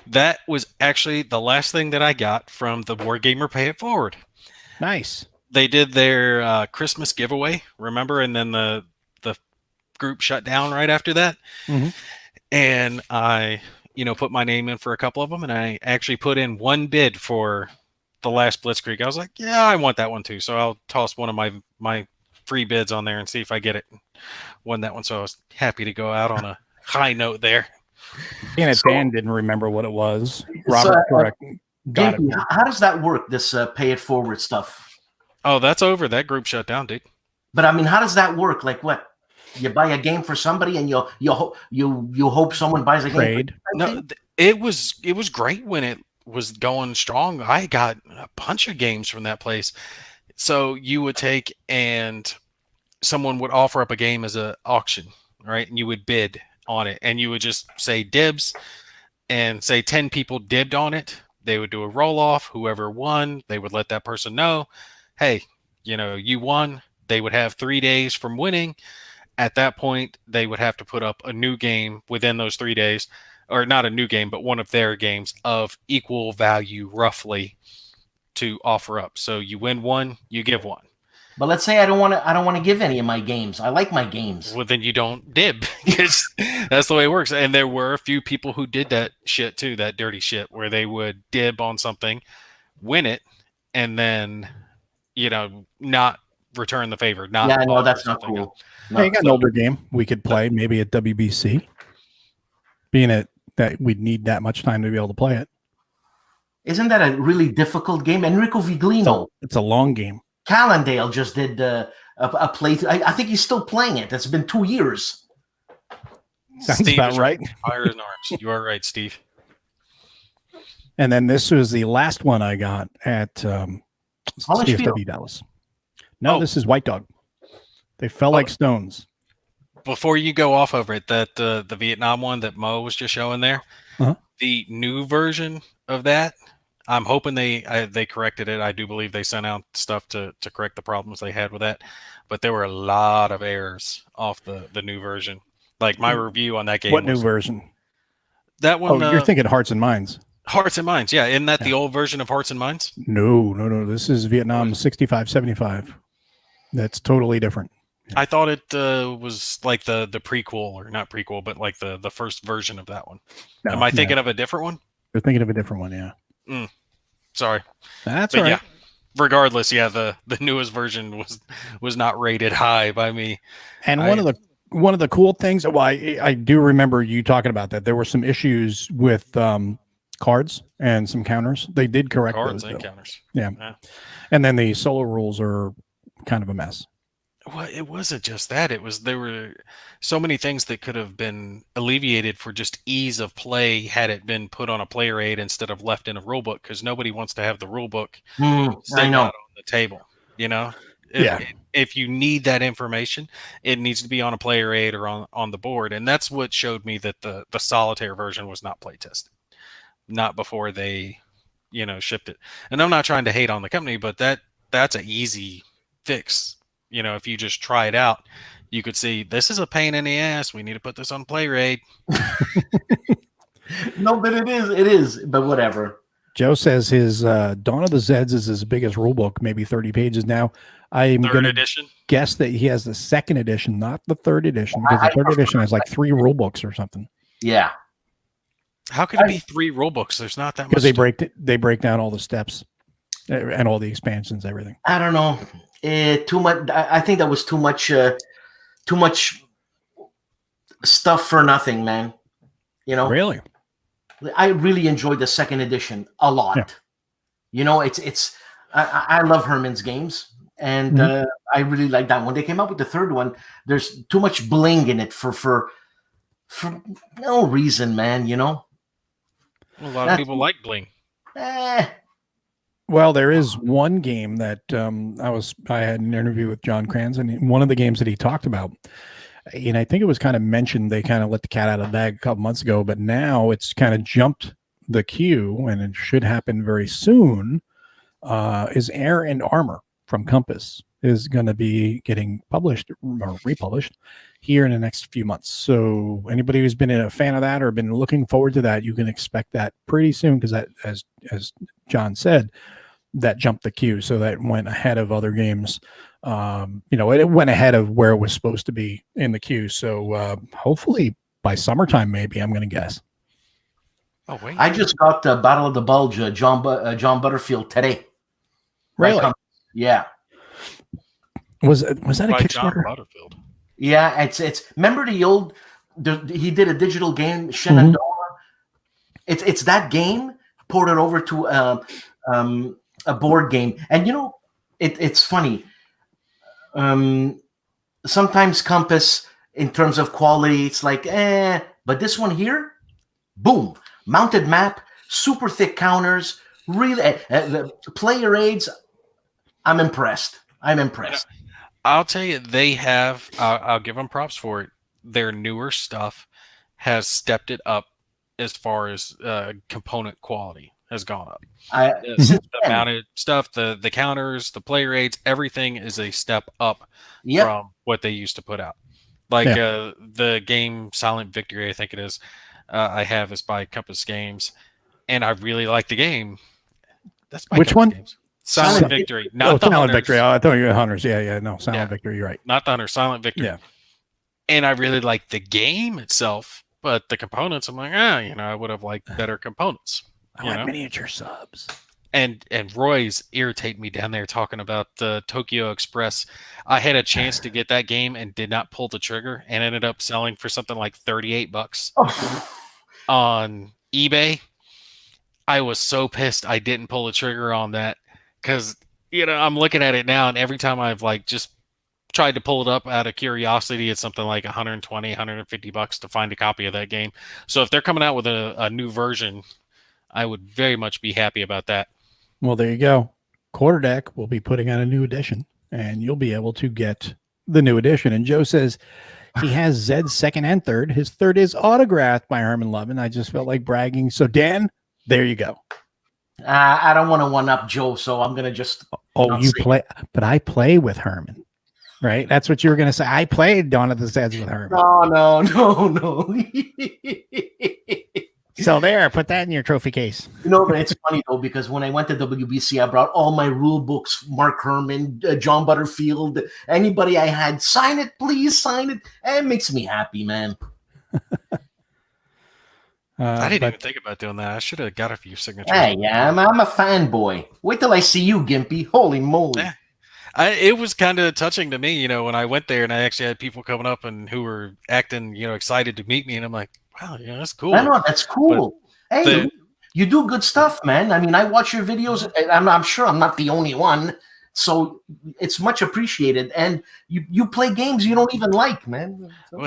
That was actually the last thing that I got from the Board Gamer Pay It Forward.
Nice.
They did their Christmas giveaway, remember? And then the group shut down right after that.
Mm-hmm.
And I, put my name in for a couple of them, and I actually put in one bid for the last Blitzkrieg. I was like, yeah, I want that one too. So I'll toss one of my free bids on there and see if I get it. Won that one, so I was happy to go out on a high note there.
And Dan didn't remember what it was. Robert, correct. Got
Gimpy,
it.
how does that work? This Pay It Forward stuff.
Oh, that's over. That group shut down, dude.
But I mean, how does that work? Like what? You buy a game for somebody, and you hope someone buys a game.
No, it was great when it was going strong. I got a bunch of games from that place. So you would take and someone would offer up a game as an auction, right? And you would bid on it, and you would just say dibs, and say 10 people dibbed on it. They would do a roll off. Whoever won, they would let that person know, hey, you won. They would have 3 days from winning. At that point, they would have to put up a new game within those 3 days, or not a new game, but one of their games of equal value, roughly, to offer up. So you win one, you give one.
But let's say I don't want to give any of my games. I like my games.
Well, then you don't dib. That's the way it works. And there were a few people who did that shit too, that dirty shit, where they would dib on something, win it, and then, not return the favor. Not
yeah, no, that's not cool.
No, you got an older game we could play, maybe at WBC. Being that we'd need that much time to be able to play it.
Isn't that a really difficult game? Enrico Viglino.
It's a long game.
Callendale just did a playthrough. I think he's still playing it. It's been 2 years.
Sounds
Steve
about right.
Fire in arms. You are right, Steve.
And then this was the last one I got at CSW Dallas. No, this is White Dog. They fell like stones.
Before you go off over it, that the Vietnam one that Mo was just showing there, the new version of that, I'm hoping they corrected it. I do believe they sent out stuff to correct the problems they had with that, but there were a lot of errors off the new version. Like my review on that game.
What new version?
That one.
Oh, you're thinking Hearts and Minds.
Hearts and Minds, yeah. Isn't that the old version of Hearts and Minds?
No. This is Vietnam 65-75. That's totally different. Yeah.
I thought it was like the prequel, or not prequel, but like the first version of that one.
No,
Am I thinking of a different one?
You're thinking of a different one, yeah.
Sorry.
That's all right.
Yeah, regardless, yeah, the newest version was not rated high by me.
And one of the cool things, well, I do remember you talking about that. There were some issues with cards and some counters. They did correct
cards
those,
and
though.
counters.
Yeah. And then the solo rules are kind of a mess.
Well, it wasn't just that. There were so many things that could have been alleviated for just ease of play had it been put on a player aid instead of left in a rule book, because nobody wants to have the rule book sitting out on the table. If you need that information, it needs to be on a player aid or on the board. And that's what showed me that the solitaire version was not play tested, not before they, shipped it. And I'm not trying to hate on the company, but that's an easy fix. If you just try it out, you could see this is a pain in the ass. We need to put this on play raid.
No, but it is. But whatever.
Joe says his Dawn of the Zeds is his biggest rule book, maybe 30 pages now. I'm
Third
going to
edition.
guess that he has the second edition, not the third edition, because the third edition has like 3 rule books or something.
Yeah.
How could it be 3 rule books? There's not that much.
Because they break down all the steps and all the expansions, everything.
I don't know. Too much. I think that was too much stuff for nothing, man. You know,
Really?
I really enjoyed the second edition a lot.
Yeah.
You know, I love Herman's games, and I really like that one. They came out with the third one. There's too much bling in it for no reason, man. You know,
A lot of people like bling.
Well, there is one game that I had an interview with John Kranz, and one of the games that he talked about, and I think it was kind of mentioned, they kind of let the cat out of the bag a couple months ago, but now it's kind of jumped the queue, and it should happen very soon, is Air and Armor from Compass is going to be getting published or republished here in the next few months. So anybody who's been a fan of that or been looking forward to that, you can expect that pretty soon, because that, as John said, that jumped the queue. So that went ahead of other games. It went ahead of where it was supposed to be in the queue. So hopefully by summertime, maybe, I'm going to guess.
Oh, wait.
I just got the Battle of the Bulge, John Butterfield today.
Really?
Yeah.
Was that a
By
Kickstarter?
John Butterfield.
Yeah, it's remember the old he did a digital game, Shenandoah. It's that game ported over to a board game. And you know, it's funny. Sometimes Compass, in terms of quality, it's like but this one here, boom, mounted map, super thick counters, really the player aids. I'm impressed.
I'll tell you, they have. I'll give them props for it. Their newer stuff has stepped it up as far as component quality has gone up. The mounted stuff, the counters, the player aids, everything is a step up from what they used to put out. Like the game Silent Victory, I think it is. I have is by Compass Games, and I really like the game. That's by
Which
Compass
one?
Games. Silent Victory, not the
Silent
Hunters.
Victory. I thought you were Hunters. Yeah. No, Silent Victory. You're right.
Not the Hunter, Silent Victory.
Yeah.
And I really like the game itself, but the components, I'm like, I would have liked better components.
I like miniature subs.
And Roy's irritate me down there talking about the Tokyo Express. I had a chance to get that game and did not pull the trigger, and ended up selling for something like $38 on eBay. I was so pissed I didn't pull the trigger on that, because I'm looking at it now, and every time I've just tried to pull it up out of curiosity, it's something like $120, $150 to find a copy of that game. So if they're coming out with a new version, I would very much be happy about that.
Well, there you go. Quarterdeck will be putting out a new edition, and you'll be able to get the new edition. And Joe says he has Zed's second and third. His third is autographed by Herman Levin. I just felt like bragging. So Dan, there you go.
I don't want to one up Joe, so I'm gonna just.
Play, but I play with Herman, right? That's what you were gonna say. I played Dawn of the Zeds with Herman.
No.
So there, put that in your trophy case.
But it's funny though, because when I went to WBC, I brought all my rule books, Mark Herman, John Butterfield, anybody I had, sign it, please sign it. It makes me happy, man.
I didn't even think about doing that. I should have got a few signatures.
Hey, yeah, I'm a fanboy. Wait till I see you, Gimpy. Holy moly.
Yeah. It was kind of touching to me, when I went there, and I actually had people coming up and who were acting, excited to meet me, and I'm like, wow, that's cool.
I know, that's cool. Hey, you do good stuff, man. I mean, I watch your videos. I'm sure I'm not the only one. So it's much appreciated. And you play games you don't even like, man. So.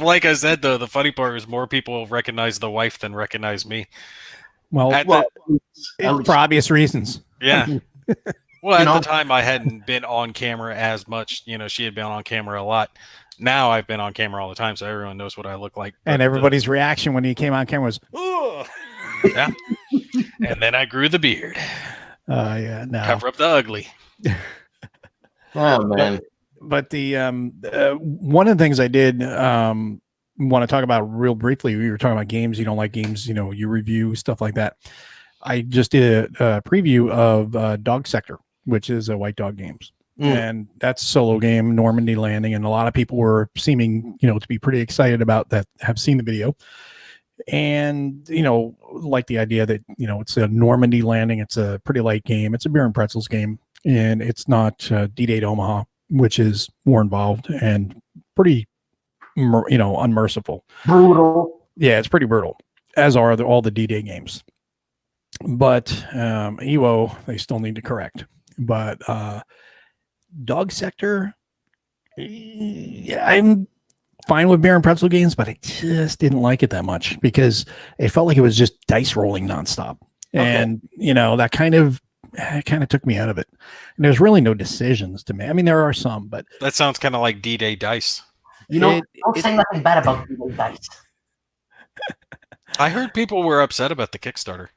Like I said, though, the funny part is more people recognize the wife than recognize me.
Well, for obvious reasons.
Yeah. Well, at the time, I hadn't been on camera as much. She had been on camera a lot. Now I've been on camera all the time, so everyone knows what I look like.
And everybody's reaction when he came on camera was, "Oh."
Yeah. And then I grew the beard.
Yeah. No.
Cover up the ugly.
Oh man.
But the one of the things I did want to talk about real briefly, we were talking about games. You don't like games, you review stuff like that. I just did a preview of Dog Sector, which is a White Dog Games. And that's a solo game, Normandy landing, and a lot of people were seeming, to be pretty excited about that, have seen the video. And, like the idea that, it's a Normandy landing. It's a pretty light game. It's a beer and pretzels game. And it's not D-Day to Omaha, which is more involved and pretty, unmerciful.
Brutal.
Yeah, it's pretty brutal, as are all the D-Day games. But EWO, they still need to correct. But Dog Sector, yeah, I'm fine with beer and pretzel games, but I just didn't like it that much because it felt like it was just dice rolling nonstop. And, that kind of took me out of it. And there's really no decisions to make. I mean, there are some, but
that sounds kind of like D-Day dice.
Don't say nothing bad about D-Day dice.
I heard people were upset about the Kickstarter.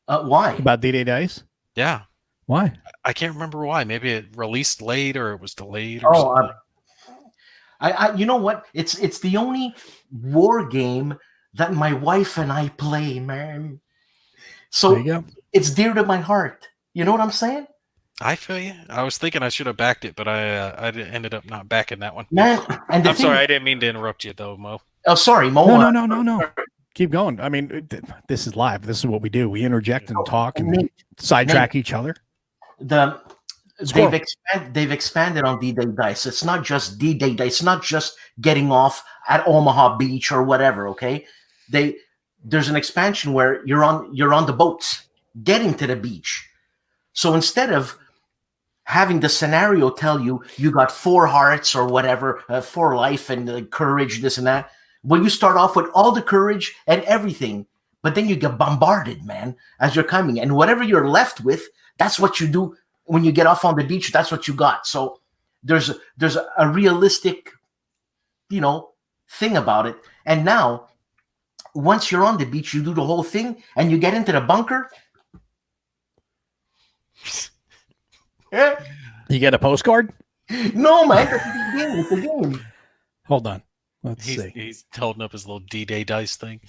Why?
About D-Day dice?
Yeah.
Why?
I can't remember why. Maybe it released late or it was delayed or something.
You know what? It's the only war game that my wife and I play, man. So it's dear to my heart. You know what I'm saying?
I feel you. I was thinking I should have backed it, but I ended up not backing that one.
Man, and
I'm sorry, I didn't mean to interrupt you though, Mo.
Oh, sorry, Mo.
No. Keep going. I mean, this is live. This is what we do. We interject and talk and sidetrack each other.
They've expanded on D-Day dice. It's not just D-Day dice. It's not just getting off at Omaha Beach or whatever. Okay, there's an expansion where you're on the boats getting to the beach. So instead of having the scenario tell you got 4 hearts or whatever, 4 life and courage, this and that, well, you start off with all the courage and everything, but then you get bombarded, man, as you're coming, and whatever you're left with, that's what you do. When you get off on the beach, that's what you got. So there's a realistic, thing about it. And now, once you're on the beach, you do the whole thing, and you get into the bunker. Yeah.
You get a postcard?
No, man. It's a game.
Hold on. Let's see.
He's holding up his little D-Day dice thing.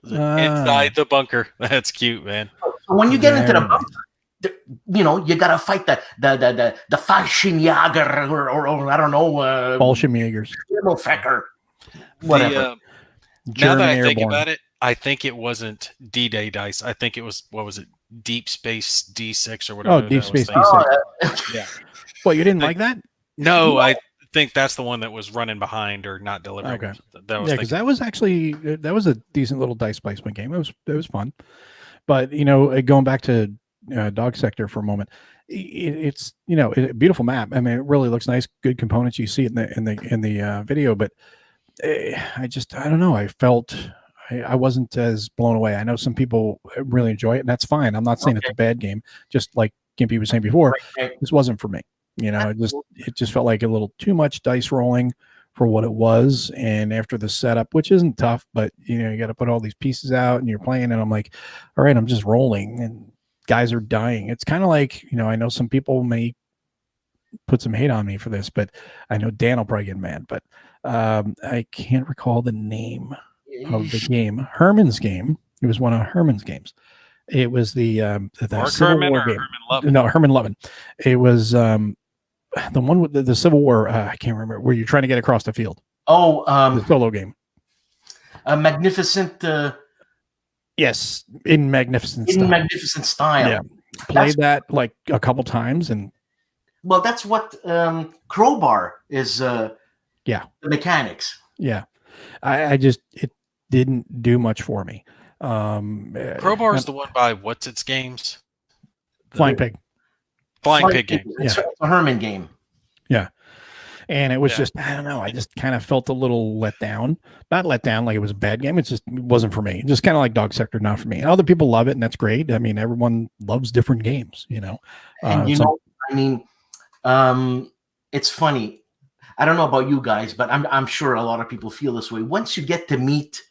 Inside the bunker. That's cute, man.
So when you get into the bunker, you gotta fight the Fallschirmjäger or I don't know,
Fallschirmjägers,
whatever.
Now that I think about it, I think it wasn't D-Day dice. I think it was, what was it, Deep Space D6 or whatever.
Oh, Deep Space D6. Yeah. Well, you didn't like that?
No, I think that's the one that was running behind or not delivering.
Okay.
Because
that was a decent little dice placement game. It was fun. But going back to Dog Sector for a moment, it's a beautiful map. I mean, it really looks nice. Good components. You see it in the video, but I don't know. I felt I wasn't as blown away. I know some people really enjoy it, and that's fine. I'm not saying it's a bad game. Just like Gimpy was saying before, this wasn't for me. It just felt like a little too much dice rolling for what it was. And after the setup, which isn't tough, but you got to put all these pieces out and you're playing, and I'm like, all right, I'm just rolling and guys are dying. It's kind of like, I know some people may put some hate on me for this, but I know Dan will probably get mad, but I can't recall the name of the game. Herman's game. It was one of Herman's games. It was the Civil
Herman
War
or
game.
Herman Levin?
No, Herman Levin. It was the one with the Civil War. I can't remember, where you're trying to get across the field.
Oh,
the solo game.
A magnificent.
Yes, in magnificent
style.
Yeah, played that like a couple times, and
well, that's what Crowbar is. The mechanics.
Yeah, I just, it didn't do much for me.
Crowbar is the one by What's Its Games?
Flying Pig.
Flying Pig game.
It's a Herman game.
Yeah. And it was just, I don't know, I just kind of felt a little let down. Not let down like it was a bad game. It wasn't for me. Just kind of like Dog Sector, not for me. Other people love it, and that's great. I mean, everyone loves different games,
And it's funny. I don't know about you guys, but I'm sure a lot of people feel this way. Once you get to meet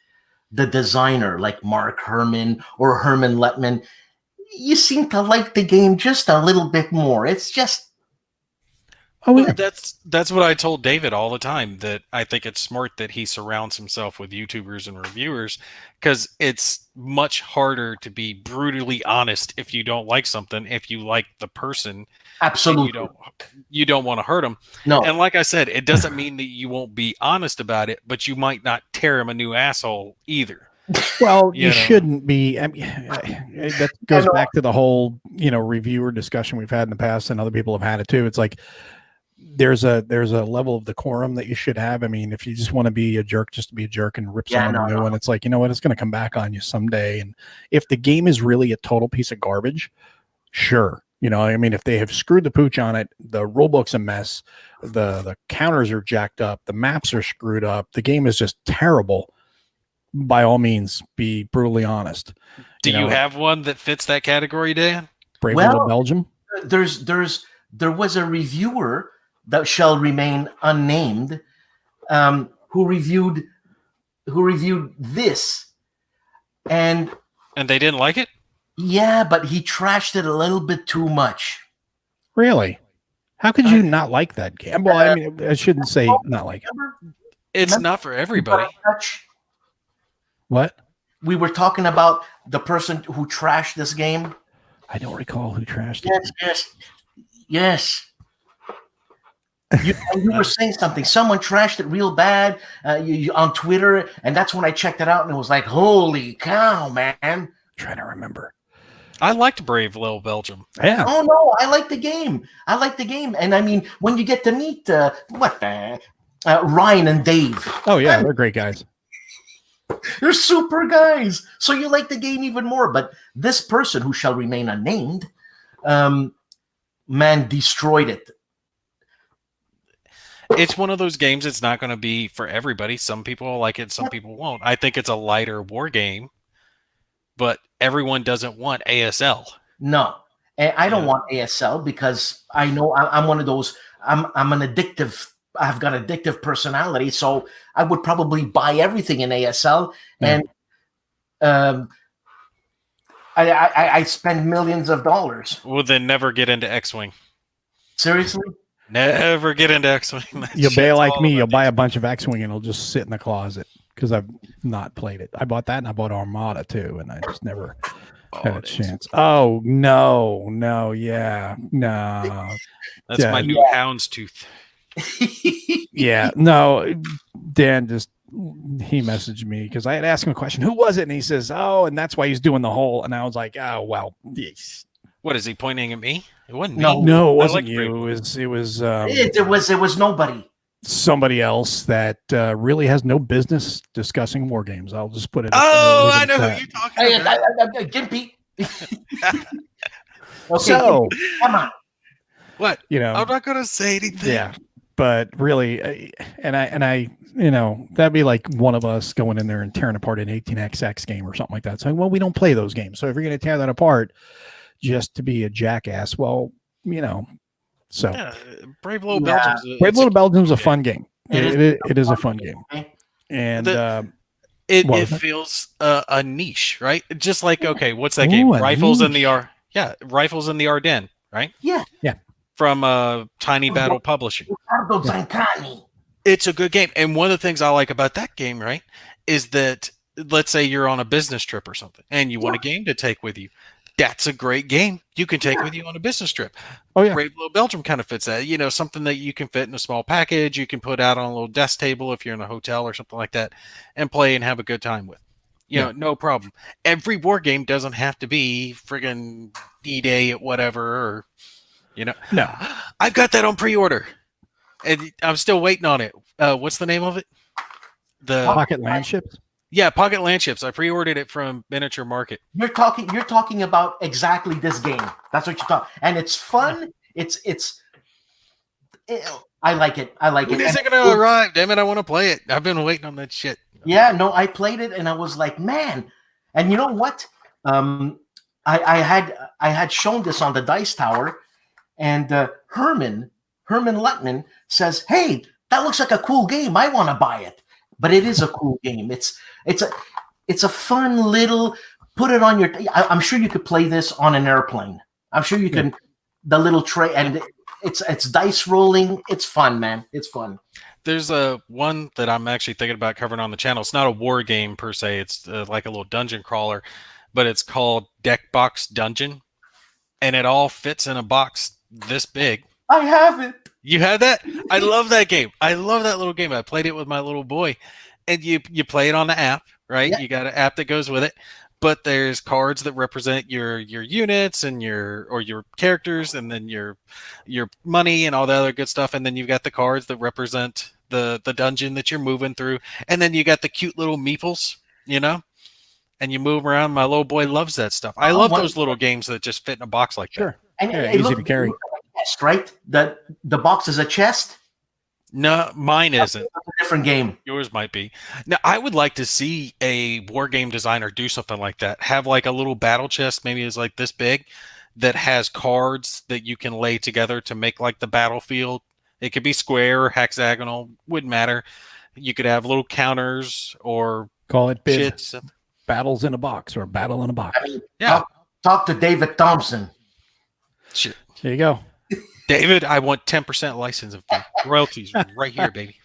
the designer like Mark Herman or Herman Letman, you seem to like the game just a little bit more. It's just
Oh,
Well,
yeah.
that's what I told David all the time, that I think it's smart that he surrounds himself with YouTubers and reviewers, because it's much harder to be brutally honest if you don't like something, if you like the person and
Absolutely.
you don't want to hurt them.
No.
And like I said, it doesn't mean that you won't be honest about it, but you might not tear him a new asshole either.
Well,
You
you
know.
shouldn't be. I mean, that goes back to the whole, reviewer discussion we've had in the past, and other people have had it too. It's like there's a level of decorum that you should have. I mean, if you just want to be a jerk, just to be a jerk and rip someone a new one, it's like, you know what, it's going to come back on you someday. And if the game is really a total piece of garbage, sure. I mean, if they have screwed the pooch on it, the rulebook's a mess, the counters are jacked up, the maps are screwed up, the game is just terrible. By all means, be brutally honest.
Do you have one that fits that category, Dan?
Brave Little Belgium.
There was a reviewer that shall remain unnamed, who reviewed this, and
they didn't like it.
Yeah, but he trashed it a little bit too much.
Really? How could you not like that game? Well, I mean, I shouldn't say not like it.
It's not for everybody.
What?
We were talking about the person who trashed this game.
I don't recall who trashed it.
Yes. You were saying something. Someone trashed it real bad on Twitter, and that's when I checked it out, and it was like, holy cow, man. I'm
trying to remember.
I liked Brave Little Belgium.
Yeah.
Oh no, I like the game. And I mean, when you get to meet Ryan and Dave.
Oh yeah, they're great guys.
They're super guys. So you like the game even more. But this person who shall remain unnamed, man, destroyed it.
It's one of those games. It's not going to be for everybody. Some people will like it. Some people won't. I think it's a lighter war game, but everyone doesn't want ASL.
No, I don't want ASL because I know I'm one of those. I'm an addictive. I've got addictive personality, so I would probably buy everything in ASL, and I spend millions of dollars.
Well, then never get into X-Wing.
Seriously?
Never get into X-Wing.
You'll be like me. You'll buy a bunch of X-Wing and it'll just sit in the closet because I've not played it. I bought that and I bought Armada too, and I just never had a chance. Oh no, yeah, no.
That's my new houndstooth.
Yeah, no. Dan he messaged me because I had asked him a question. Who was it? And he says, "Oh, and that's why he's doing the whole." And I was like, "Oh, well."
What is he pointing at me? It wasn't me.
No, it wasn't you. It
was nobody.
Somebody else that really has no business discussing war games. I'll just put it.
I know who you're talking about.
Gimpy.
Okay, so
come on.
What? I'm not going to say anything.
Yeah, but really, and I, that'd be like one of us going in there and tearing apart an 18xx game or something like that. So, well, we don't play those games. So if you're going to tear that apart just to be a jackass, well, so
yeah, Brave Little
Belgium's a fun game. It is a fun game, and
it feels a niche, right? Just like, okay, what's that game? Rifles in the Ardennes, right?
Yeah.
From Tiny Battle Publishing. It's a good game, and one of the things I like about that game, right, is that let's say you're on a business trip or something, and you want a game to take with you. That's a great game you can take with you on a business trip.
Oh yeah,
Brave Little Belgium kind of fits that. Something that you can fit in a small package. You can put out on a little desk table if you're in a hotel or something like that, and play and have a good time with. No problem. Every war game doesn't have to be friggin' D-Day at whatever, or
No,
I've got that on pre-order, and I'm still waiting on it. What's the name of it? The
Pocket Landships.
Yeah, Pocket Landships. I pre-ordered it from Miniature Market.
You're talking about exactly this game. That's what you're talking. And it's fun. I like it.
When is it going to arrive? Damn it, I want to play it. I've been waiting on that shit.
Yeah, no, I played it and I was like, man. And you know what? I had shown this on the Dice Tower, and Herman Lutman says, "Hey, that looks like a cool game. I want to buy it." But it is a cool game. It's a fun little, put it on your, I'm sure you could play this on an airplane. I'm sure you can, the little tray, and It's dice rolling. It's fun, man. It's fun.
There's a one that I'm actually thinking about covering on the channel. It's not a war game per se. It's like a little dungeon crawler, but it's called Deck Box Dungeon, and it all fits in a box this big.
I have it.
You had that? I love that game. I love that little game. I played it with my little boy, and you play it on the app, right?
Yeah.
You got an app that goes with it, but there's cards that represent your units and your characters, and then your money and all the other good stuff, and then you've got the cards that represent the dungeon that you're moving through, and then you got the cute little meeples, and you move around. My little boy loves that stuff. I love those little games that just fit in a box like that.
And
Yeah,
it
easy to carry.
Chest, right? The box is a chest.
No, mine isn't.
That's a different game.
Yours might be. Now, I would like to see a war game designer do something like that. Have like a little battle chest, maybe it's like this big, that has cards that you can lay together to make like the battlefield. It could be square or hexagonal, wouldn't matter. You could have little counters or
Call it bid.
shits.
Battles in a box or battle in a box.
I mean,
Yeah.
talk to David Thompson.
Shit.
There you go.
David, I want 10% license fee. Royalties right here, baby.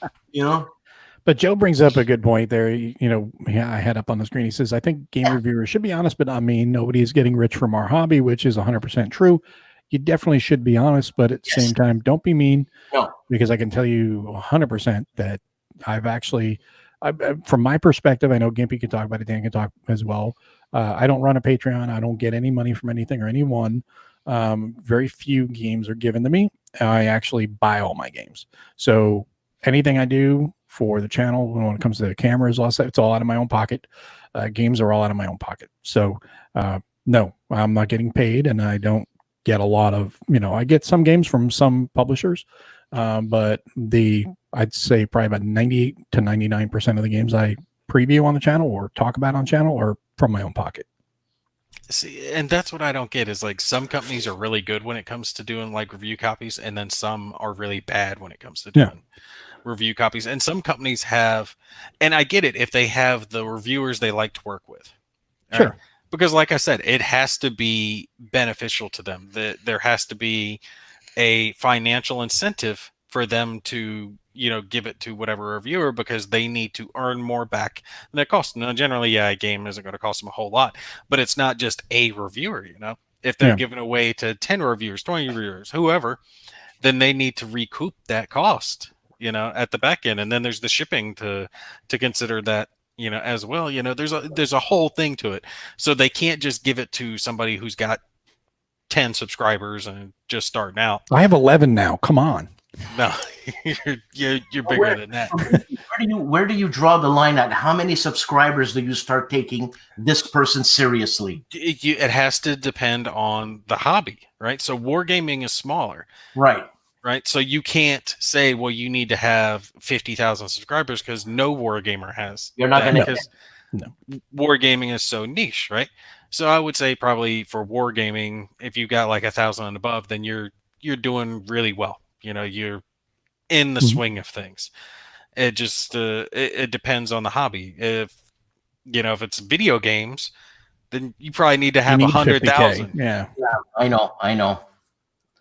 But Joe brings up a good point there. I had up on the screen. He says, I think game reviewers should be honest, but not mean. Nobody is getting rich from our hobby, which is 100% true. You definitely should be honest, but at the same time, don't be mean.
No.
Because I can tell you 100% that I've actually, from my perspective, I know Gimpy can talk about it, Dan can talk as well. I don't run a Patreon. I don't get any money from anything or anyone. Very few games are given to me. I actually buy all my games. So anything I do for the channel, when it comes to the cameras, it's all out of my own pocket. Games are all out of my own pocket. So no, I'm not getting paid, and I don't get a lot of, I get some games from some publishers, but I'd say probably about 98 to 99% of the games I preview on the channel or talk about on channel are from my own pocket.
See, and that's what I don't get is like some companies are really good when it comes to doing like review copies, and then some are really bad when it comes to doing review copies. And some companies have, and I get it if they have the reviewers they like to work with.
Sure.
Right? Because like I said, it has to be beneficial to them. There has to be a financial incentive for them to, give it to whatever reviewer, because they need to earn more back than it costs. Now, generally, a game isn't going to cost them a whole lot, but it's not just a reviewer, If they're giving away to 10 reviewers, 20 reviewers, whoever, then they need to recoup that cost, at the back end. And then there's the shipping to consider that, as well. There's a whole thing to it. So they can't just give it to somebody who's got 10 subscribers and just starting out.
I have 11 now. Come on.
No, you're bigger than that.
Where do you draw the line at how many subscribers do you start taking this person seriously?
It has to depend on the hobby, right? So wargaming is smaller,
right?
So you can't say, well, you need to have 50,000 subscribers, because no wargamer has.
You're not going to.
Because wargaming is so niche, right? So I would say probably for wargaming, if you got like 1,000 and above, then you're doing really well. You're in the swing of things. It just it depends on the hobby. If it's video games, then you probably need to have 100,000.
Yeah, I know.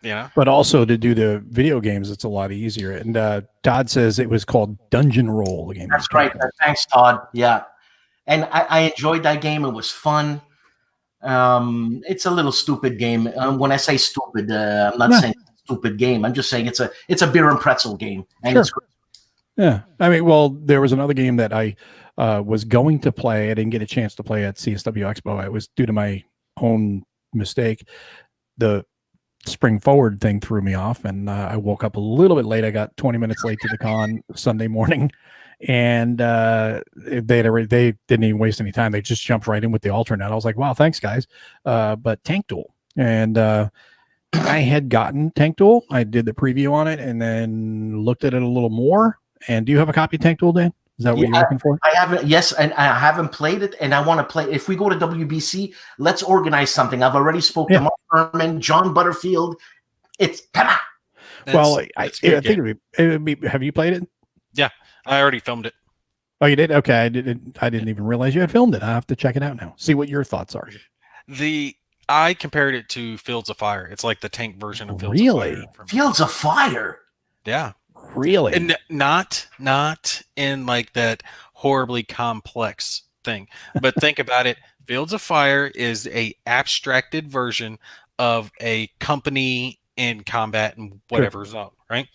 Yeah.
But also to do the video games, it's a lot easier. And Todd says it was called Dungeon Roll. The game.
That's right. Thanks, Todd. Yeah, and I enjoyed that game. It was fun. It's a little stupid game. When I say stupid, I'm not saying stupid game. I'm just saying it's a beer and pretzel game, and it's great.
Yeah. I mean, well, there was another game that I was going to play. I didn't get a chance to play at CSW Expo. It was due to my own mistake. The Spring Forward thing threw me off, and I woke up a little bit late. I got 20 minutes late to the con Sunday morning, and they didn't even waste any time. They just jumped right in with the alternate. I was like, wow, thanks guys. But Tank Duel, and I had gotten Tank Duel. I did the preview on it and then looked at it a little more. And do you have a copy of Tank Duel, Dan? Is that what you're looking for?
I haven't. Yes, and I haven't played it, and I want to play. If we go to WBC, let's organize something. I've already spoke to Mark Herman, John Butterfield. It's come on.
Well, I think it would be. Have you played it?
Yeah, I already filmed it.
Oh, you did? Okay, I didn't even realize you had filmed it. I have to check it out now. See what your thoughts are.
I compared it to Fields of Fire. It's like the tank version of Fields
Really?
of Fire.
Fields of Fire.
Yeah.
Really?
And not in like that horribly complex thing. But think about it. Fields of Fire is a abstracted version of a company in combat in whatever zone, right?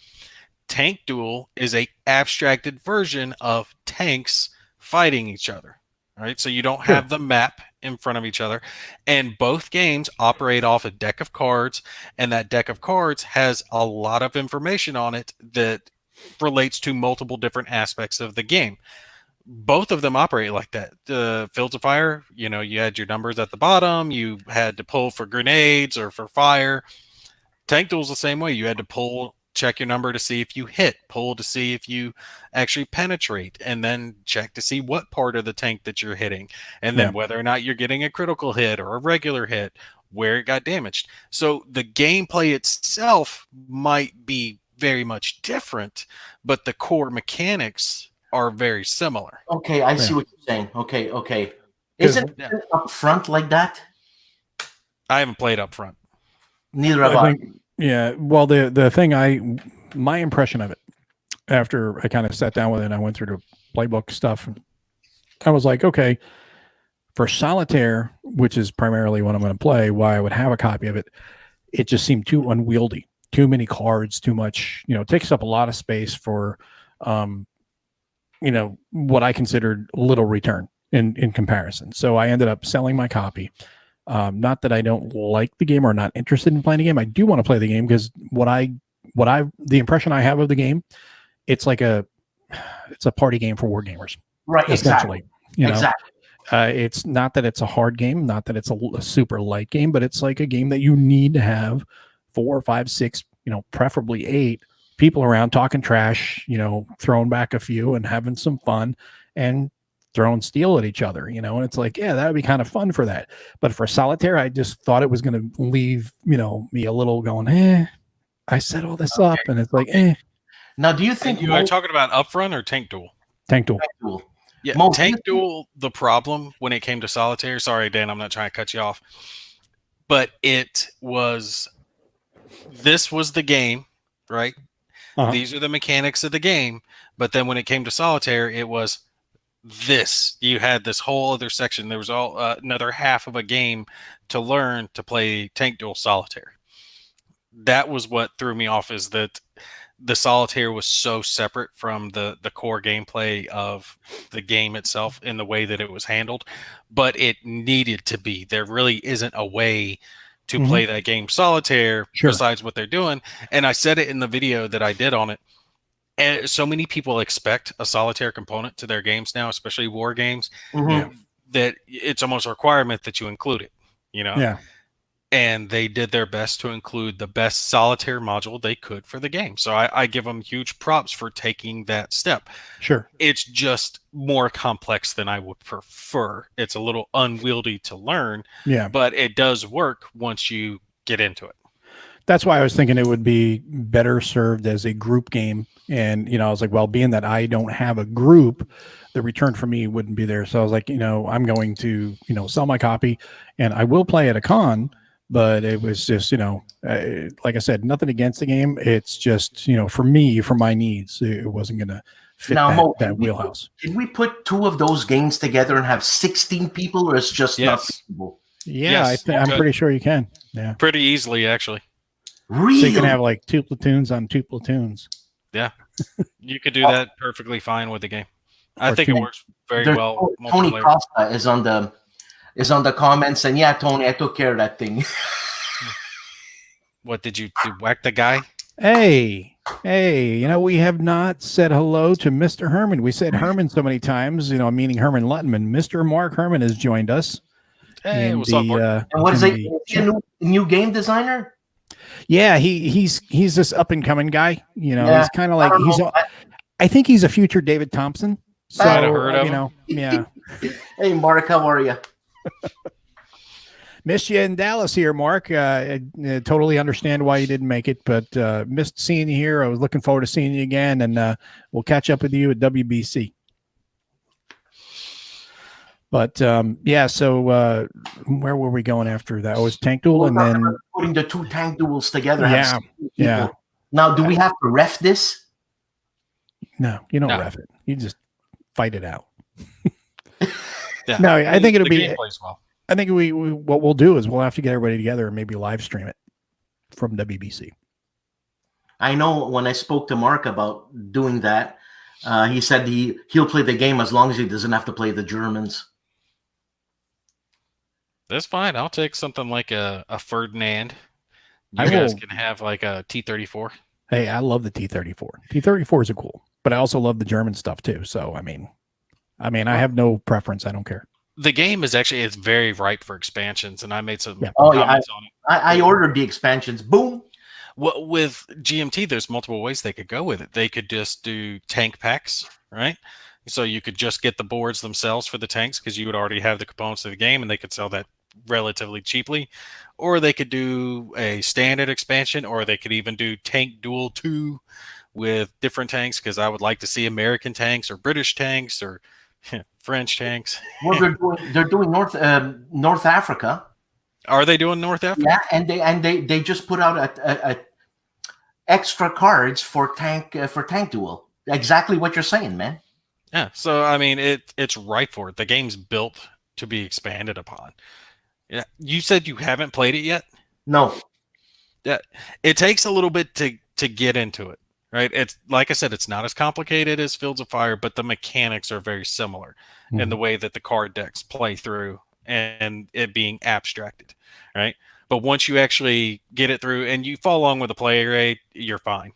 Tank Duel is a abstracted version of tanks fighting each other. Right? So you don't have the map in front of each other. And both games operate off a deck of cards, and that deck of cards has a lot of information on it that relates to multiple different aspects of the game. Both of them operate like that. The Fields of Fire, you know, you had your numbers at the bottom, you had to pull for grenades or for fire. Tank Duel's the same way. You had to pull, check your number to see if you hit, pull to see if you actually penetrate, and then check to see what part of the tank that you're hitting, and then whether or not you're getting a critical hit or a regular hit, where it got damaged. So the gameplay itself might be very much different, but the core mechanics are very similar.
Okay, I see what you're saying. Okay. Isn't it up front like that?
I haven't played up front.
Neither have I.
Yeah. Well, the thing my impression of it after I kind of sat down with it and I went through the playbook stuff, and I was like, okay, for solitaire, which is primarily what I'm going to play, why I would have a copy of it, it just seemed too unwieldy, too many cards, too much, it takes up a lot of space for, what I considered little return in comparison. So I ended up selling my copy. Not that I don't like the game or not interested in playing the game. I do want to play the game because the impression I have of the game, it's a party game for war gamers.
Right.
Essentially.
Exactly.
It's not that it's a hard game, not that it's a super light game, but it's like a game that you need to have 4, 5, 6, preferably 8 people around talking trash, throwing back a few and having some fun and throwing steel at each other, and it's like, yeah, that would be kind of fun for that. But for solitaire, I just thought it was going to leave, me a little going, I set all this up, and it's like,
Now, do you think
you are talking about Upfront or Tank Duel?
Tank Duel.
Yeah, Tank Duel, the problem when it came to solitaire, sorry, Dan, I'm not trying to cut you off, but this was the game, right? Uh-huh. These are the mechanics of the game, but then when it came to solitaire, it was this. You had this whole other section. There was another half of a game to learn to play Tank Duel solitaire. That was what threw me off, is that the solitaire was so separate from the core gameplay of the game itself in the way that it was handled, but it needed to be. There really isn't a way to play that game solitaire besides what they're doing. And I said it in the video that I did on it. And so many people expect a solitaire component to their games now, especially war games, that it's almost a requirement that you include it,
Yeah.
And they did their best to include the best solitaire module they could for the game. So I give them huge props for taking that step.
Sure.
It's just more complex than I would prefer. It's a little unwieldy to learn, but it does work once you get into it.
That's why I was thinking it would be better served as a group game. And, I was like, well, being that I don't have a group, the return for me wouldn't be there. So I was like, I'm going to, sell my copy, and I will play at a con. But it was just, like I said, nothing against the game. It's just, for me, for my needs, it wasn't going to fit that wheelhouse.
Did we put 2 of those games together and have 16 people, or it's just not feasible?
Yeah, I'm pretty sure you can. Yeah,
pretty easily, actually.
Really?
So you can have like 2 platoons on 2 platoons.
Yeah, you could do that perfectly fine with the game. I think it works very well.
Tony Costa is on the comments, and yeah, Tony, I took care of that thing.
What did you do? Whack the guy?
Hey, we have not said hello to Mr. Herman. We said Herman so many times, meaning Herman Lutman. Mr. Mark Herman has joined us.
Hey, what's up, Mark?
And what is it? A new game designer?
Yeah, he's this up and coming guy. He's kind of like I think he's a future David Thompson. So
I'd have heard of him.
Yeah.
Hey, Mark, how are you?
Missed you in Dallas here, Mark. I totally understand why you didn't make it, but missed seeing you here. I was looking forward to seeing you again, and we'll catch up with you at WBC. But yeah, so where were we going after that? Oh, it was Tank Duel, and then
putting the two tank duels together.
Yeah, yeah.
Now, do we have to ref this?
No, you don't
No.
ref it. You just fight it out.
Yeah.
No, I think it'll
The
be.
game plays well.
I think we what we'll do is we'll have to get everybody together and maybe live stream it from WBC.
I know when I spoke to Mark about doing that, he said he'll play the game as long as he doesn't have to play the Germans.
That's fine. I'll take something like a Ferdinand.
I
You guys
will-
can have like a T-34.
Hey, I love the T-34. T-34s are cool, but I also love the German stuff too. So I mean, I have no preference. I don't care.
The game is actually it's very ripe for expansions, and I made some
Yeah.
Oh, yeah,
comments on it.
I ordered the expansions. Boom.
Well, with GMT, there's multiple ways they could go with it. They could just do tank packs, right? So you could just get the boards themselves for the tanks because you would already have the components of the game, and they could sell that relatively cheaply. Or they could do a standard expansion, or they could even do Tank Duel 2 with different tanks because I would like to see American tanks or British tanks or French tanks.
Well, they're doing North Africa.
Are they doing North Africa?
Yeah, and they just put out a extra cards for tank duel. Exactly what you're saying, man.
Yeah. So I mean, it's ripe for it. The game's built to be expanded upon. Yeah. You said you haven't played it yet.
No,
Yeah. It takes a little bit to get into it, right? It's like I said, it's not as complicated as Fields of Fire, but the mechanics are very similar in the way that the card decks play through and it being abstracted, right? But once you actually get it through and you follow along with the player rate, you're fine.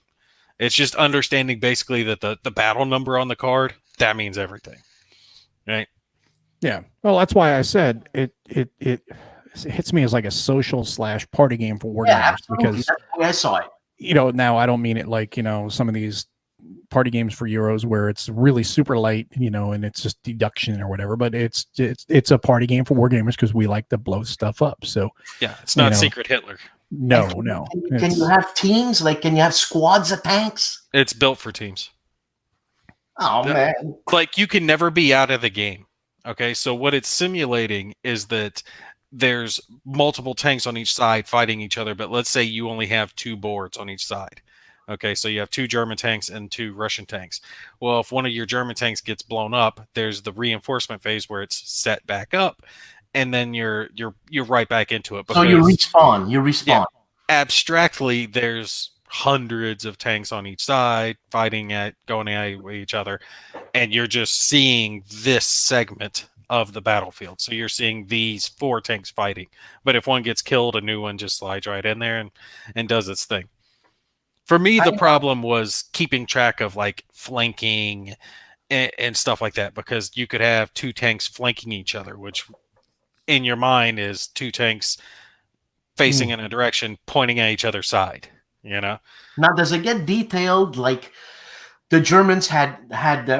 It's just understanding basically that the battle number on the card, that means everything, right?
Yeah. Well, that's why I said it hits me as like a social / party game for wargamers
absolutely.
because
That's the way I saw it.
now I don't mean it like some of these party games for Euros where it's really super light, and it's just deduction or whatever, but it's a party game for wargamers because we like to blow stuff up. So
yeah, it's not Secret Hitler.
No.
Can you have teams? Like, can you have squads of tanks?
It's built for teams.
Oh, man.
Like, you can never be out of the game. Okay, so what it's simulating is that there's multiple tanks on each side fighting each other, but let's say you only have 2 boards on each side. Okay, so you have 2 German tanks and 2 Russian tanks. Well, if one of your German tanks gets blown up, there's the reinforcement phase where it's set back up, and then you're right back into it.
So you respawn.
Yeah, abstractly, there's hundreds of tanks on each side going at each other, and you're just seeing this segment of the battlefield. So you're seeing these 4 tanks fighting, but if one gets killed, a new one just slides right in there and does its thing. For me, the problem was keeping track of like flanking and stuff like that, because you could have 2 tanks flanking each other, which in your mind is 2 tanks facing in a direction pointing at each other's side. Now,
does it get detailed? Like, the Germans had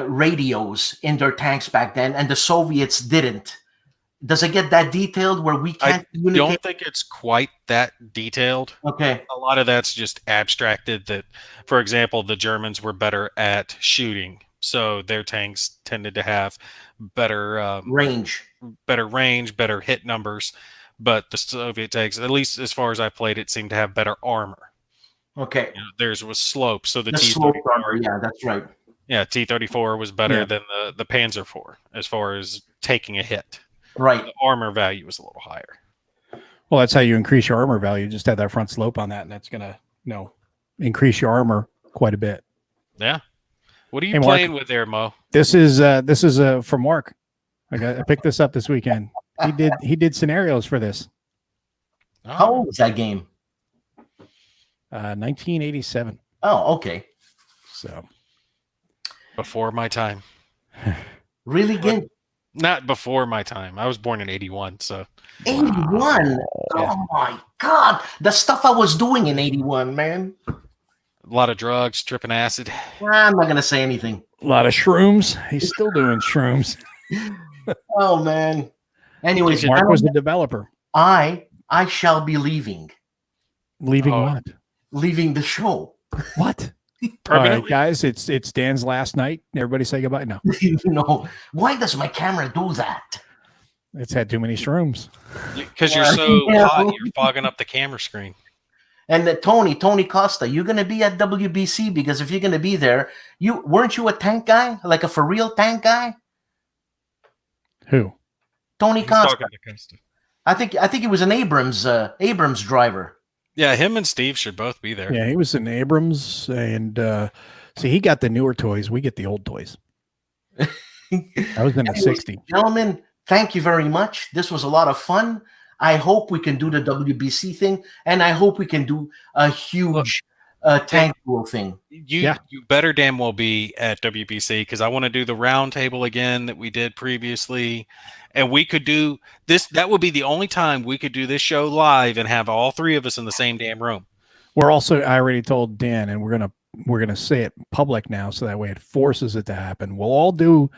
radios in their tanks back then, and the Soviets didn't. Does it get that detailed where we can't communicate?
I don't think it's quite that detailed.
Okay.
A lot of that's just abstracted. That, for example, the Germans were better at shooting, so their tanks tended to have better
range,
better hit numbers. But the Soviet tanks, at least as far as I played it, seemed to have better armor.
Okay.
Theirs was slope, so the
slope
T-34.
armor, yeah, that's right.
Yeah, T-34 was better than the Panzer IV as far as taking a hit.
Right.
The armor value was a little higher.
Well, that's how you increase your armor value. Just have that front slope on that, and that's gonna increase your armor quite a bit.
Yeah. What are you playing with there, Mo?
This is from Mark. I picked this up this weekend. He did scenarios for this.
Oh.
How old is that game?
1987.
Oh, okay.
So
before my time.
Really good.
Not before my time. I was born in 81, so
81.
Wow.
Oh my God. The stuff I was doing in 81, man.
a lot of drugs, tripping acid.
I'm not gonna say anything.
a lot of shrooms. He's still doing shrooms.
Oh man. Anyways,
Mark was the developer.
I shall be leaving.
Leaving what?
Leaving the show.
What? All right, guys, it's Dan's last night. Everybody say goodbye now.
No. Why does my camera do that?
It's had too many shrooms.
Because you're so hot, you're fogging up the camera screen.
And Tony Costa, you're gonna be at WBC because if you're gonna be there, weren't you a tank guy, like a for real tank guy?
Who?
Tony Costa.
Talking to Costa.
I think he was an Abrams driver.
Yeah, him and Steve should both be there.
Yeah, he was in Abrams, and see, he got the newer toys. We get the old toys. I was in the '60s.
Gentlemen, thank you very much. This was a lot of fun. I hope we can do the WBC thing, and I hope we can do a huge tank duel thing.
You better damn well be at WBC because I want to do the round table again that we did previously, and we could do this. That would be the only time we could do this show live and have all three of us in the same damn room.
We're also, I already told Dan, and we're gonna say it public now, so that way it forces it to happen. We'll all do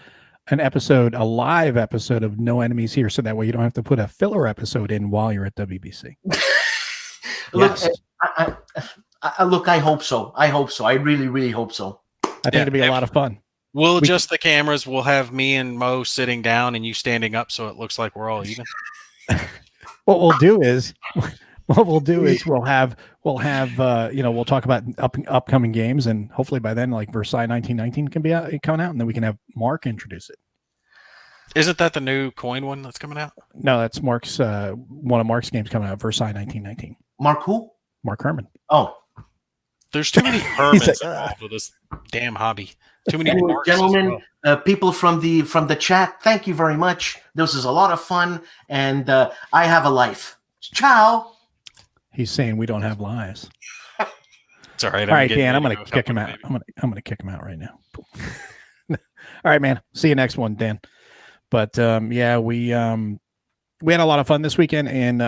a live episode of No Enemies Here, so that way you don't have to put a filler episode in while you're at WBC.
Yes. Look, I hope so. I really, really hope so.
I think it'll be a lot of fun.
We'll adjust the cameras. We'll have me and Mo sitting down and you standing up, so it looks like we're all even.
What we'll do is we'll have we'll talk about upcoming games, and hopefully by then, like Versailles 1919 can be coming out, and then we can have Mark introduce it.
Isn't that the new coin one that's coming out?
No, that's Mark's one of Mark's games coming out, Versailles 1919.
Mark who?
Mark Herman.
Oh,
there's too many Hermans involved with this damn hobby. Too many Marks.
Gentlemen, people from the chat, thank you very much. This is a lot of fun, and I have a life. Ciao.
He's saying we don't have lives.
It's all right.
All right, Dan, I'm going to kick him out. I'm going to kick him out right now. All right, man. See you next one, Dan. But we had a lot of fun this weekend, and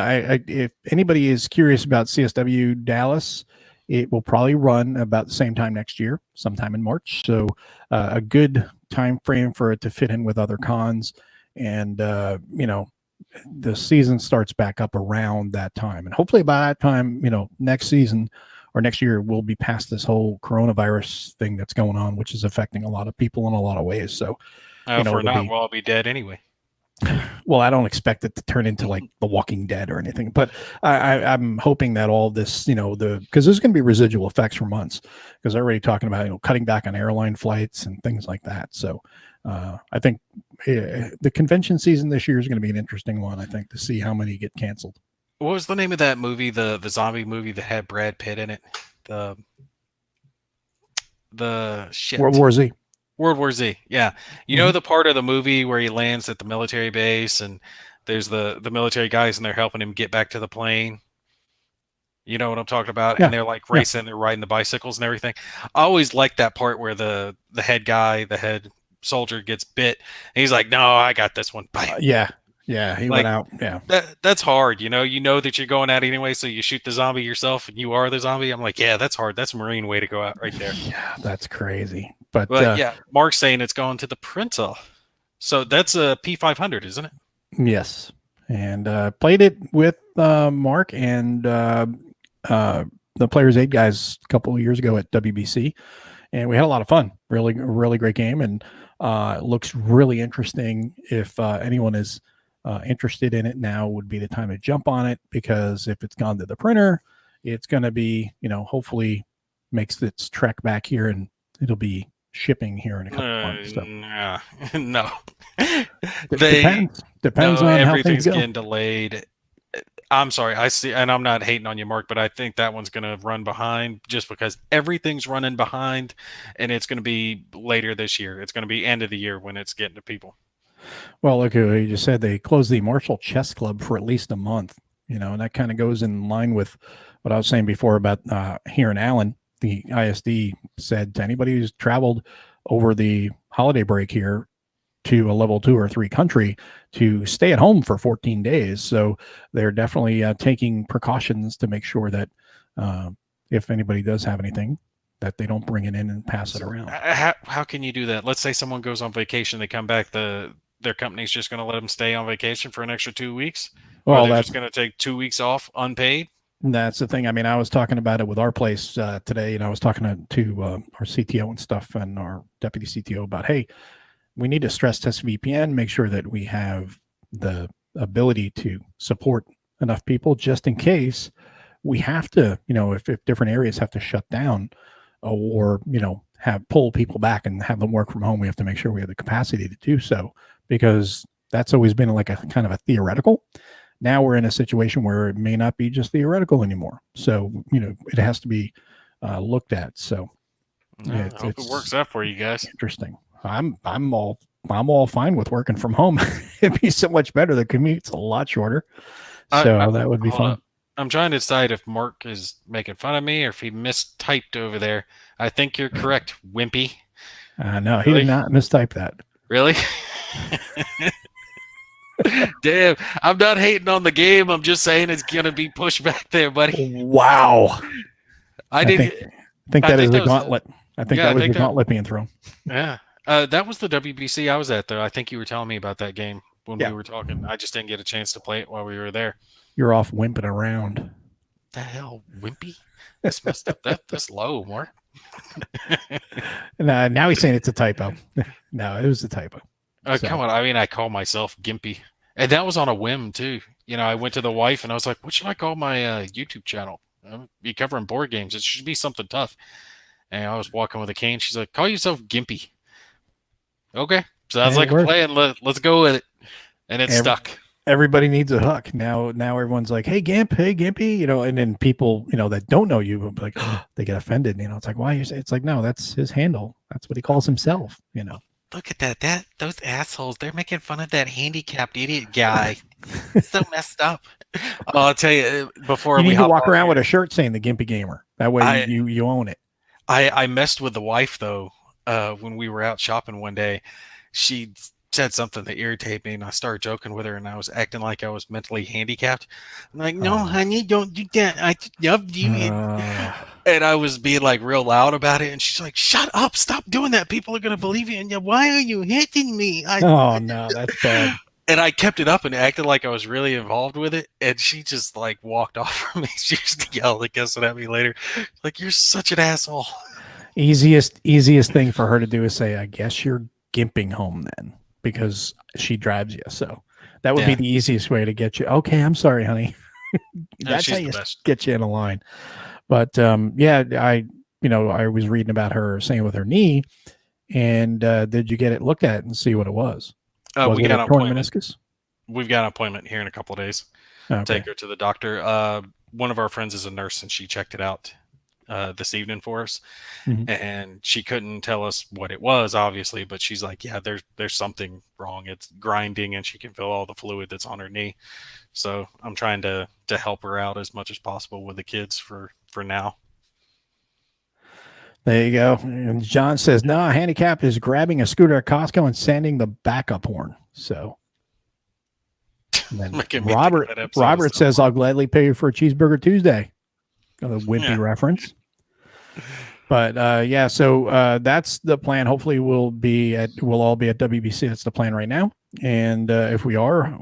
if anybody is curious about CSW Dallas, it will probably run about the same time next year, sometime in March. So a good time frame for it to fit in with other cons, and the season starts back up around that time, and hopefully by that time, next season or next year, we'll be past this whole coronavirus thing that's going on, which is affecting a lot of people in a lot of ways. So,
if we're not, we'll all be dead anyway.
Well, I don't expect it to turn into like The Walking Dead or anything, but I'm hoping that all this, because there's going to be residual effects for months, because they're already talking about, cutting back on airline flights and things like that. So I think the convention season this year is going to be an interesting one, I think, to see how many get canceled.
What was the name of that movie, the zombie movie that had Brad Pitt in it? The shit.
World War Z.
World War Z, yeah. You know the part of the movie where he lands at the military base and there's the military guys and they're helping him get back to the plane? You know what I'm talking about? Yeah. And they're like racing, they're riding the bicycles and everything. I always like that part where the head guy, the head soldier gets bit and he's like, no, I got this one.
Yeah, he went out. Yeah,
that's hard. You know that you're going out anyway, so you shoot the zombie yourself, and you are the zombie. I'm like, yeah, that's hard. That's a Marine way to go out right there.
Yeah, that's crazy. But
yeah, Mark's saying it's going to the printer, so that's a P500, isn't it?
Yes, and played it with Mark and the Players Aid guys a couple of years ago at WBC, and we had a lot of fun. Really, really great game, and looks really interesting. If anyone is interested in it, now would be the time to jump on it, because if it's gone to the printer, it's going to be, hopefully makes its trek back here, and it'll be shipping here in a couple months. So.
No,
depends on how
everything's
things go.
Getting delayed. I'm sorry, I see, and I'm not hating on you, Mark, but I think that one's going to run behind just because everything's running behind, and it's going to be later this year. It's going to be end of the year when it's getting to people.
Well, look, you just said they closed the Marshall Chess Club for at least a month, and that kind of goes in line with what I was saying before about here in Allen. The ISD said to anybody who's traveled over the holiday break here to a level 2 or 3 country to stay at home for 14 days. So they're definitely taking precautions to make sure that if anybody does have anything, that they don't bring it in and pass it around.
How can you do that? Let's say someone goes on vacation, they come back, their company's just going to let them stay on vacation for an extra 2 weeks? Well, they're just going to take 2 weeks off unpaid?
That's the thing. I mean, I was talking about it with our place today, and I was talking to our CTO and stuff and our deputy CTO about, hey, we need to stress test VPN, make sure that we have the ability to support enough people just in case we have to, if different areas have to shut down or, have pull people back and have them work from home, we have to make sure we have the capacity to do so, because that's always been like a kind of a theoretical. Now we're in a situation where it may not be just theoretical anymore. So, it has to be looked at. So
I hope it works out for you guys.
Interesting. I'm all fine with working from home. It'd be so much better. The commute's a lot shorter. So that would be fun.
I'm trying to decide if Mark is making fun of me or if he mistyped over there. I think you're correct, Wimpy.
No, he did not mistype that.
Really? Damn, I'm not hating on the game. I'm just saying it's going to be pushed back there, buddy.
Wow.
I
think that is the gauntlet. I think that was the gauntlet being thrown.
Yeah. That was the WBC I was at, though. I think you were telling me about that game when we were talking. I just didn't get a chance to play it while we were there.
You're off wimping around.
The hell, wimpy? That's messed up. That's low, Mark.
Now he's saying it's a typo. No, it was a typo.
Come on. I mean, I call myself Gimpy. And that was on a whim, too. I went to the wife and I was like, what should I call my YouTube channel? I'll be covering board games. It should be something tough. And I was walking with a cane. She's like, call yourself Gimpy. Okay. So I was like, a plan. Let's go with it. And it stuck. Everybody
needs a hook. Now everyone's like, hey, Gimp, hey, Gimpy, and then people, that don't know you, will be like, they get offended. It's like, why? It's like, no, that's his handle. That's what he calls himself,
Look at that. Those assholes, they're making fun of that handicapped idiot guy. It's so messed up. I'll tell you, before
you need to walk around with a shirt saying TheGimpyGamer. That way you own it.
I messed with the wife, though, when we were out shopping one day. She said something that irritated me, and I started joking with her, and I was acting like I was mentally handicapped. I'm like, no, honey, don't do that. I love you. And I was being like real loud about it, and she's like, shut up, stop doing that. People are going to believe you. And why are you hitting me?
No, that's bad.
And I kept it up and acted like I was really involved with it, and she just like walked off from me. She just yelled and cussing at me later. Like, you're such an asshole.
Easiest thing for her to do is say, I guess you're gimping home then, because she drives you. So that would be the easiest way to get you. Okay, I'm sorry, honey. That's how you get you in a line. But I was reading about her saying with her knee, and did you get it looked at and see what it was?
We got an appointment.
Meniscus?
We've got an appointment here in a couple of days. Okay. Take her to the doctor. One of our friends is a nurse, and she checked it out this evening for us. Mm-hmm. And she couldn't tell us what it was, obviously, but she's like, yeah, there's something wrong. It's grinding, and she can feel all the fluid that's on her knee. So I'm trying to help her out as much as possible with the kids for now.
There you go. And John says, no, handicap is grabbing a scooter at Costco and sanding the backup horn. So and then Robert says, I'll gladly pay you for a cheeseburger Tuesday. Another wimpy reference. But so that's the plan. Hopefully we'll all be at WBC. That's the plan right now. And if we are,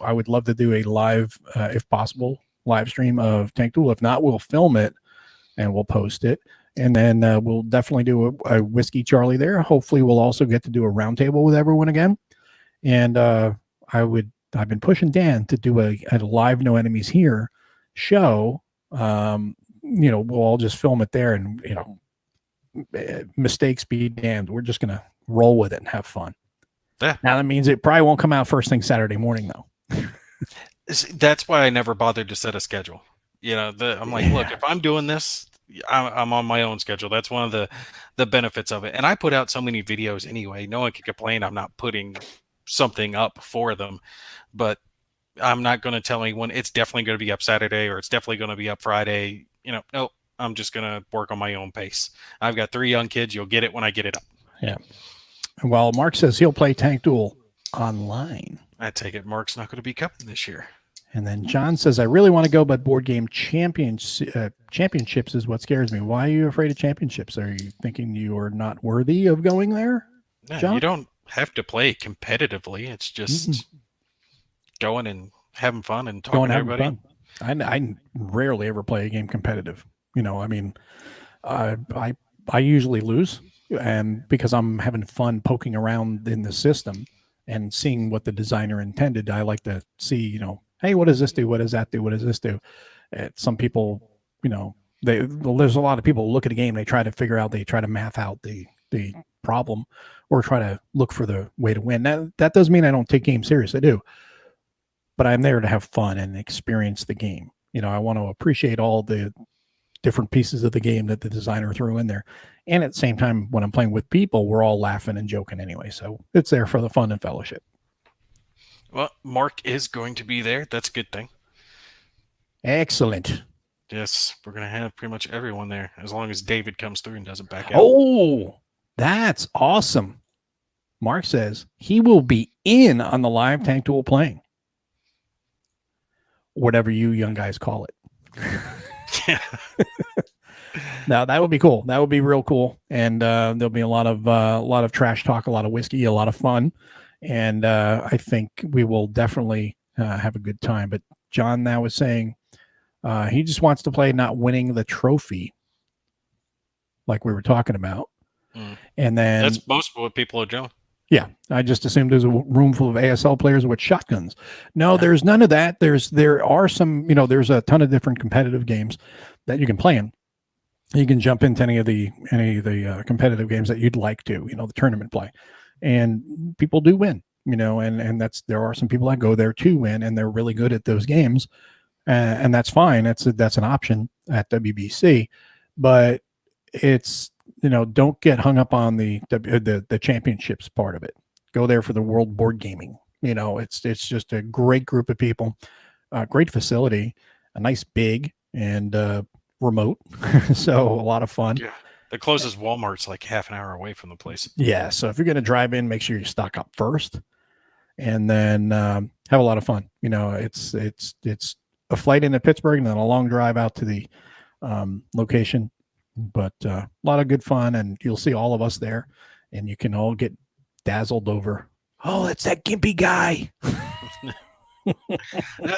I would love to do a live, if possible, live stream of Tank Duel. If not, we'll film it and we'll post it. And then we'll definitely do a Whiskey Charlie there. Hopefully we'll also get to do a roundtable with everyone again. And I've been pushing Dan to do a live No Enemies Here show. We'll all just film it there, and mistakes be damned. We're just gonna roll with it and have fun. Yeah. Now that means it probably won't come out first thing Saturday morning, though.
That's why I never bothered to set a schedule. I'm like, look, if I'm doing this, I'm on my own schedule. That's one of the benefits of it. And I put out so many videos anyway. No one can complain I'm not putting something up for them. But I'm not going to tell anyone it's definitely going to be up Saturday or it's definitely going to be up Friday. Nope. I'm just going to work on my own pace. I've got 3 young kids. You'll get it when I get it up.
Yeah. Well, Mark says he'll play Tank Duel online.
I take it Mark's not going to be coming this year.
And then John says, I really want to go, but board game championships is what scares me. Why are you afraid of championships? Are you thinking you are not worthy of going there, John?
You don't have to play competitively. It's just going and having fun and talking to everybody.
I rarely ever play a game competitive. I usually lose, and because I'm having fun poking around in the system and seeing what the designer intended. I like to see, hey, what does this do? What does that do? What does this do? Some people, there's a lot of people look at a game, they try to figure out, they try to math out the problem or try to look for the way to win. That doesn't mean I don't take games serious. I do, but I'm there to have fun and experience the game. I want to appreciate all the different pieces of the game that the designer threw in there. And at the same time, when I'm playing with people, we're all laughing and joking anyway. So it's there for the fun and fellowship.
Well, Mark is going to be there. That's a good thing.
Excellent.
Yes, we're going to have pretty much everyone there as long as David comes through and doesn't back out.
Oh, that's awesome. Mark says he will be in on the live Tank Duel playing. Whatever you young guys call it.
Yeah.
Now that would be cool. That would be real cool. And there'll be a lot of trash talk, a lot of whiskey, a lot of fun. And I think we will definitely have a good time. But John now is saying he just wants to play not winning the trophy like we were talking about. And then
that's most of what people are doing.
Yeah, I just assumed there's a room full of ASL players with shotguns. No, there's none of that. There are some, there's a ton of different competitive games that you can play in. You can jump into any of the competitive games that you'd like to, the tournament play, and people do win, and there are some people that go there to win, and they're really good at those games, and that's fine. That's an option at WBC, but it's. Don't get hung up on the championships part of it. Go there for the world board gaming. It's just a great group of people, great facility, a nice big and remote. So a lot of fun.
Yeah. The closest Walmart's like half an hour away from the place.
Yeah. So if you're going to drive in, make sure you stock up first and then have a lot of fun. It's a flight into Pittsburgh and then a long drive out to the location. But a lot of good fun, and you'll see all of us there, and you can all get dazzled over, oh, it's that gimpy guy.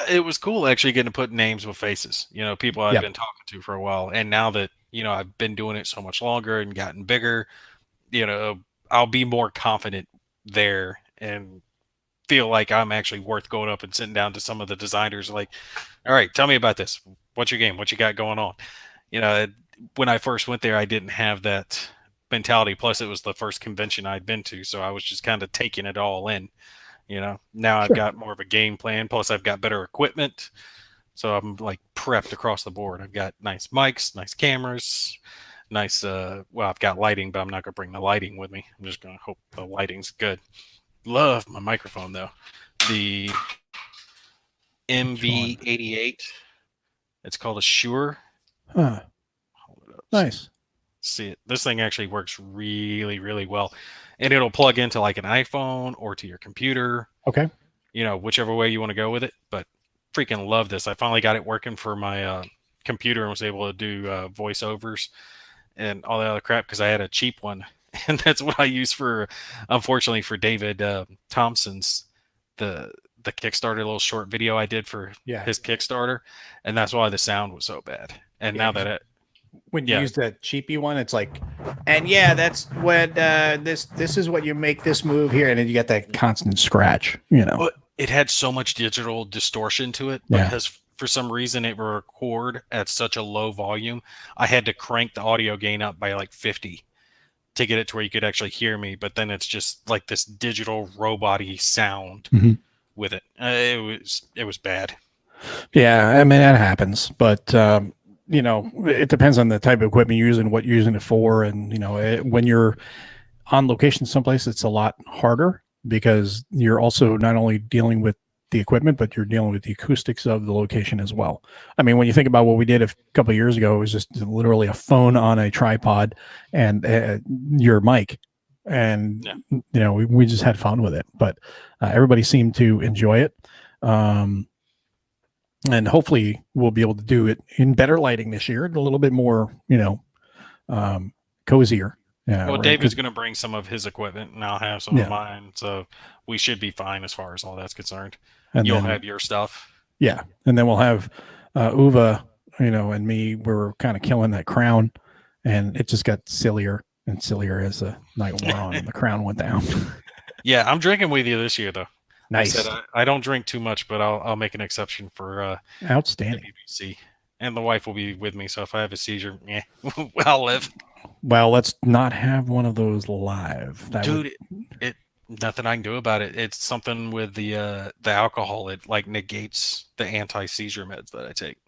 It was cool actually getting to put names with faces, people I've been talking to for a while. And now that, I've been doing it so much longer and gotten bigger, I'll be more confident there and feel like I'm actually worth going up and sitting down to some of the designers like, all right, tell me about this. What's your game? What you got going on? When I first went there, I didn't have that mentality. Plus, it was the first convention I'd been to, so I was just kind of taking it all in. Now I've got more of a game plan. Plus, I've got better equipment, so I'm like prepped across the board. I've got nice mics, nice cameras, nice. I've got lighting, but I'm not gonna bring the lighting with me. I'm just gonna hope the lighting's good. Love my microphone though. The MV88. It's called a Shure.
Huh. Nice.
See it. This thing actually works really, really well, and it'll plug into like an iPhone or to your computer.
Okay.
Whichever way you want to go with it. But freaking love this. I finally got it working for my computer and was able to do voiceovers and all that other crap because I had a cheap one, and that's what I use for, unfortunately, for David Thompson's the Kickstarter little short video I did for his Kickstarter, and that's why the sound was so bad. And now that
when you use that cheapy one, it's like, and that's what this is what you make this move here, and then you get that constant scratch.
But it had so much digital distortion to it because for some reason it would record at such a low volume. I had to crank the audio gain up by like 50 to get it to where you could actually hear me. But then it's just like this digital robot-y sound with it. It was bad.
Yeah, I mean that happens, but. It depends on the type of equipment you're using, what you're using it for. And, when you're on location someplace, it's a lot harder because you're also not only dealing with the equipment, but you're dealing with the acoustics of the location as well. I mean, when you think about what we did a couple of years ago, it was just literally a phone on a tripod and your mic. And, we just had fun with it, but everybody seemed to enjoy it. And hopefully we'll be able to do it in better lighting this year, a little bit more, cozier. Yeah.
Well, David's going to bring some of his equipment, and I'll have some of mine, so we should be fine as far as all that's concerned. And you'll have your stuff.
Yeah, and then we'll have Uva, and me. We're kind of killing that crown, and it just got sillier and sillier as the night wore on, and the crown went down.
Yeah, I'm drinking with you this year, though.
Nice.
I said I don't drink too much, but I'll make an exception for
Outstanding.
WBC. And the wife will be with me, so if I have a seizure, yeah, I'll live.
Well, let's not have one of those live. That
Dude, it nothing I can do about it. It's something with the alcohol. It like negates the anti-seizure meds that I take.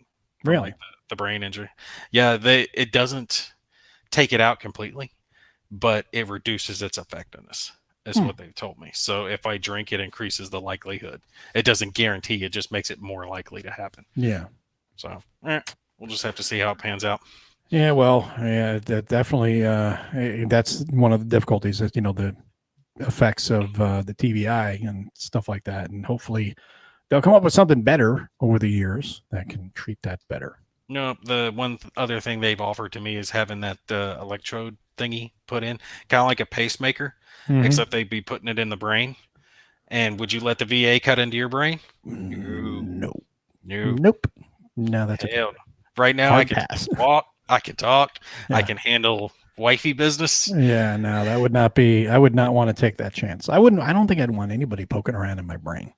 From,
really?
like the brain injury. Yeah, it doesn't take it out completely, but it reduces its effectiveness. Is what they've told me. So if I drink, it increases the likelihood. It doesn't guarantee. It just makes it more likely to happen.
Yeah.
So we'll just have to see how it pans out.
Yeah, well, yeah, that definitely. That's one of the difficulties. That the effects of the TBI and stuff like that, and hopefully they'll come up with something better over the years that can treat that better.
No, the one other thing they've offered to me is having that electrode thingy put in, kind of like a pacemaker, except they'd be putting it in the brain. And would you let the VA cut into your brain?
No.
No.
Nope. No, that's
Hell
okay.
no. Right now,
Hard
I can
pass.
walk. I can talk.
Yeah.
I can handle wifey business.
Yeah, no, that would not be. I would not want to take that chance. I wouldn't. I don't think I'd want anybody poking around in my brain,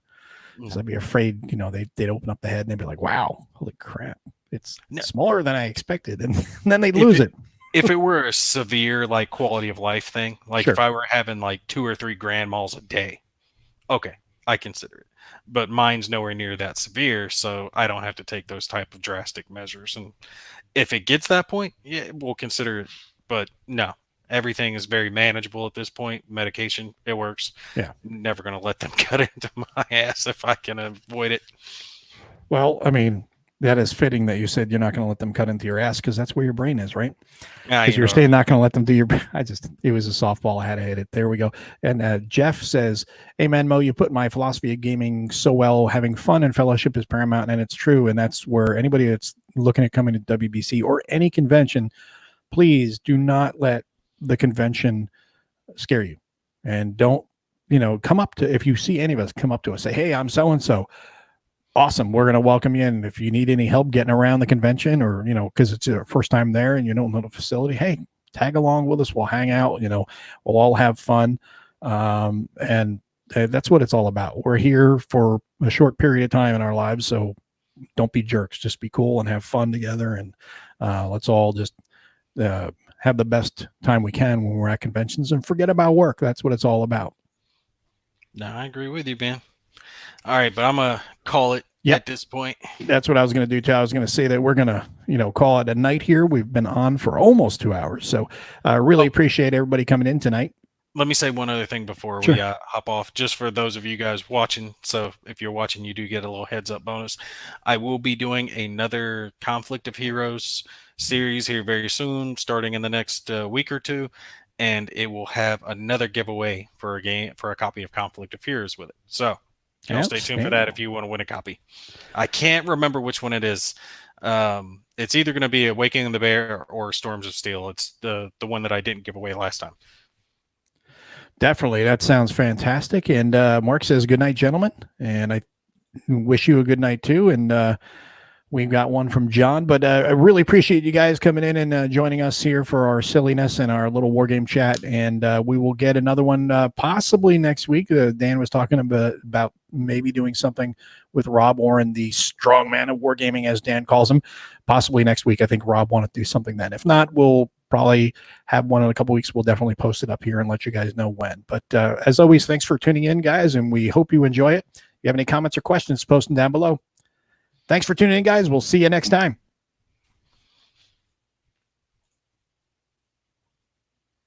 because I'd be afraid. They'd open up the head and they'd be like, "Wow, holy crap, it's smaller than I expected," and then they'd lose it.
If it were a severe like quality of life thing, like
Sure.
if I were having like 2 or 3 grand malls a day, okay, I consider it. But mine's nowhere near that severe, so I don't have to take those type of drastic measures. And if it gets that point, yeah, we'll consider it. But no, everything is very manageable at this point. Medication, it works.
Yeah.
Never going to let them cut into my ass if I can avoid it.
Well, I mean, that is fitting that you said you're not going to let them cut into your ass, because that's where your brain is, right? Because you're saying not going to let them do your. It was a softball. I had to hit it. There we go. And Jeff says, "Hey man, Mo, you put my philosophy of gaming so well. Having fun and fellowship is paramount, and it's true. And that's where anybody that's looking at coming to WBC or any convention, please do not let the convention scare you, and don't come up to, if you see any of us, come up to us, say, hey, I'm so and so. Awesome. We're going to welcome you. And if you need any help getting around the convention, or, because it's your first time there and you don't know the facility, hey, tag along with us. We'll hang out, we'll all have fun. And that's what it's all about. We're here for a short period of time in our lives. So don't be jerks, just be cool and have fun together. And let's all just have the best time we can when we're at conventions, and forget about work. That's what it's all about.
No, I agree with you, Ben. All right, but I'm going to call it at this point.
That's what I was going to do too. I was going to say that we're going to, call it a night here. We've been on for almost 2 hours. So I really appreciate everybody coming in tonight.
Let me say one other thing before we hop off, just for those of you guys watching. So if you're watching, you do get a little heads up bonus. I will be doing another Conflict of Heroes series here very soon, starting in the next week or two. And it will have another giveaway for a copy of Conflict of Heroes with it. So stay tuned for that if you want to win a copy. I can't remember which one it is. It's either going to be Awakening of the Bear or Storms of Steel. It's the one that I didn't give away last time.
Definitely. That sounds fantastic. And Mark says, good night, gentlemen. And I wish you a good night too. And we've got one from John, but I really appreciate you guys coming in and joining us here for our silliness and our little war game chat. And we will get another one possibly next week. Dan was talking about maybe doing something with Rob Warren, the strong man of wargaming, as Dan calls him, possibly next week. I think Rob wanted to do something then. If not, we'll probably have one in a couple weeks. We'll definitely post it up here and let you guys know when. But as always, thanks for tuning in, guys, and we hope you enjoy it. If you have any comments or questions, post them down below. Thanks for tuning in, guys. We'll see you next time.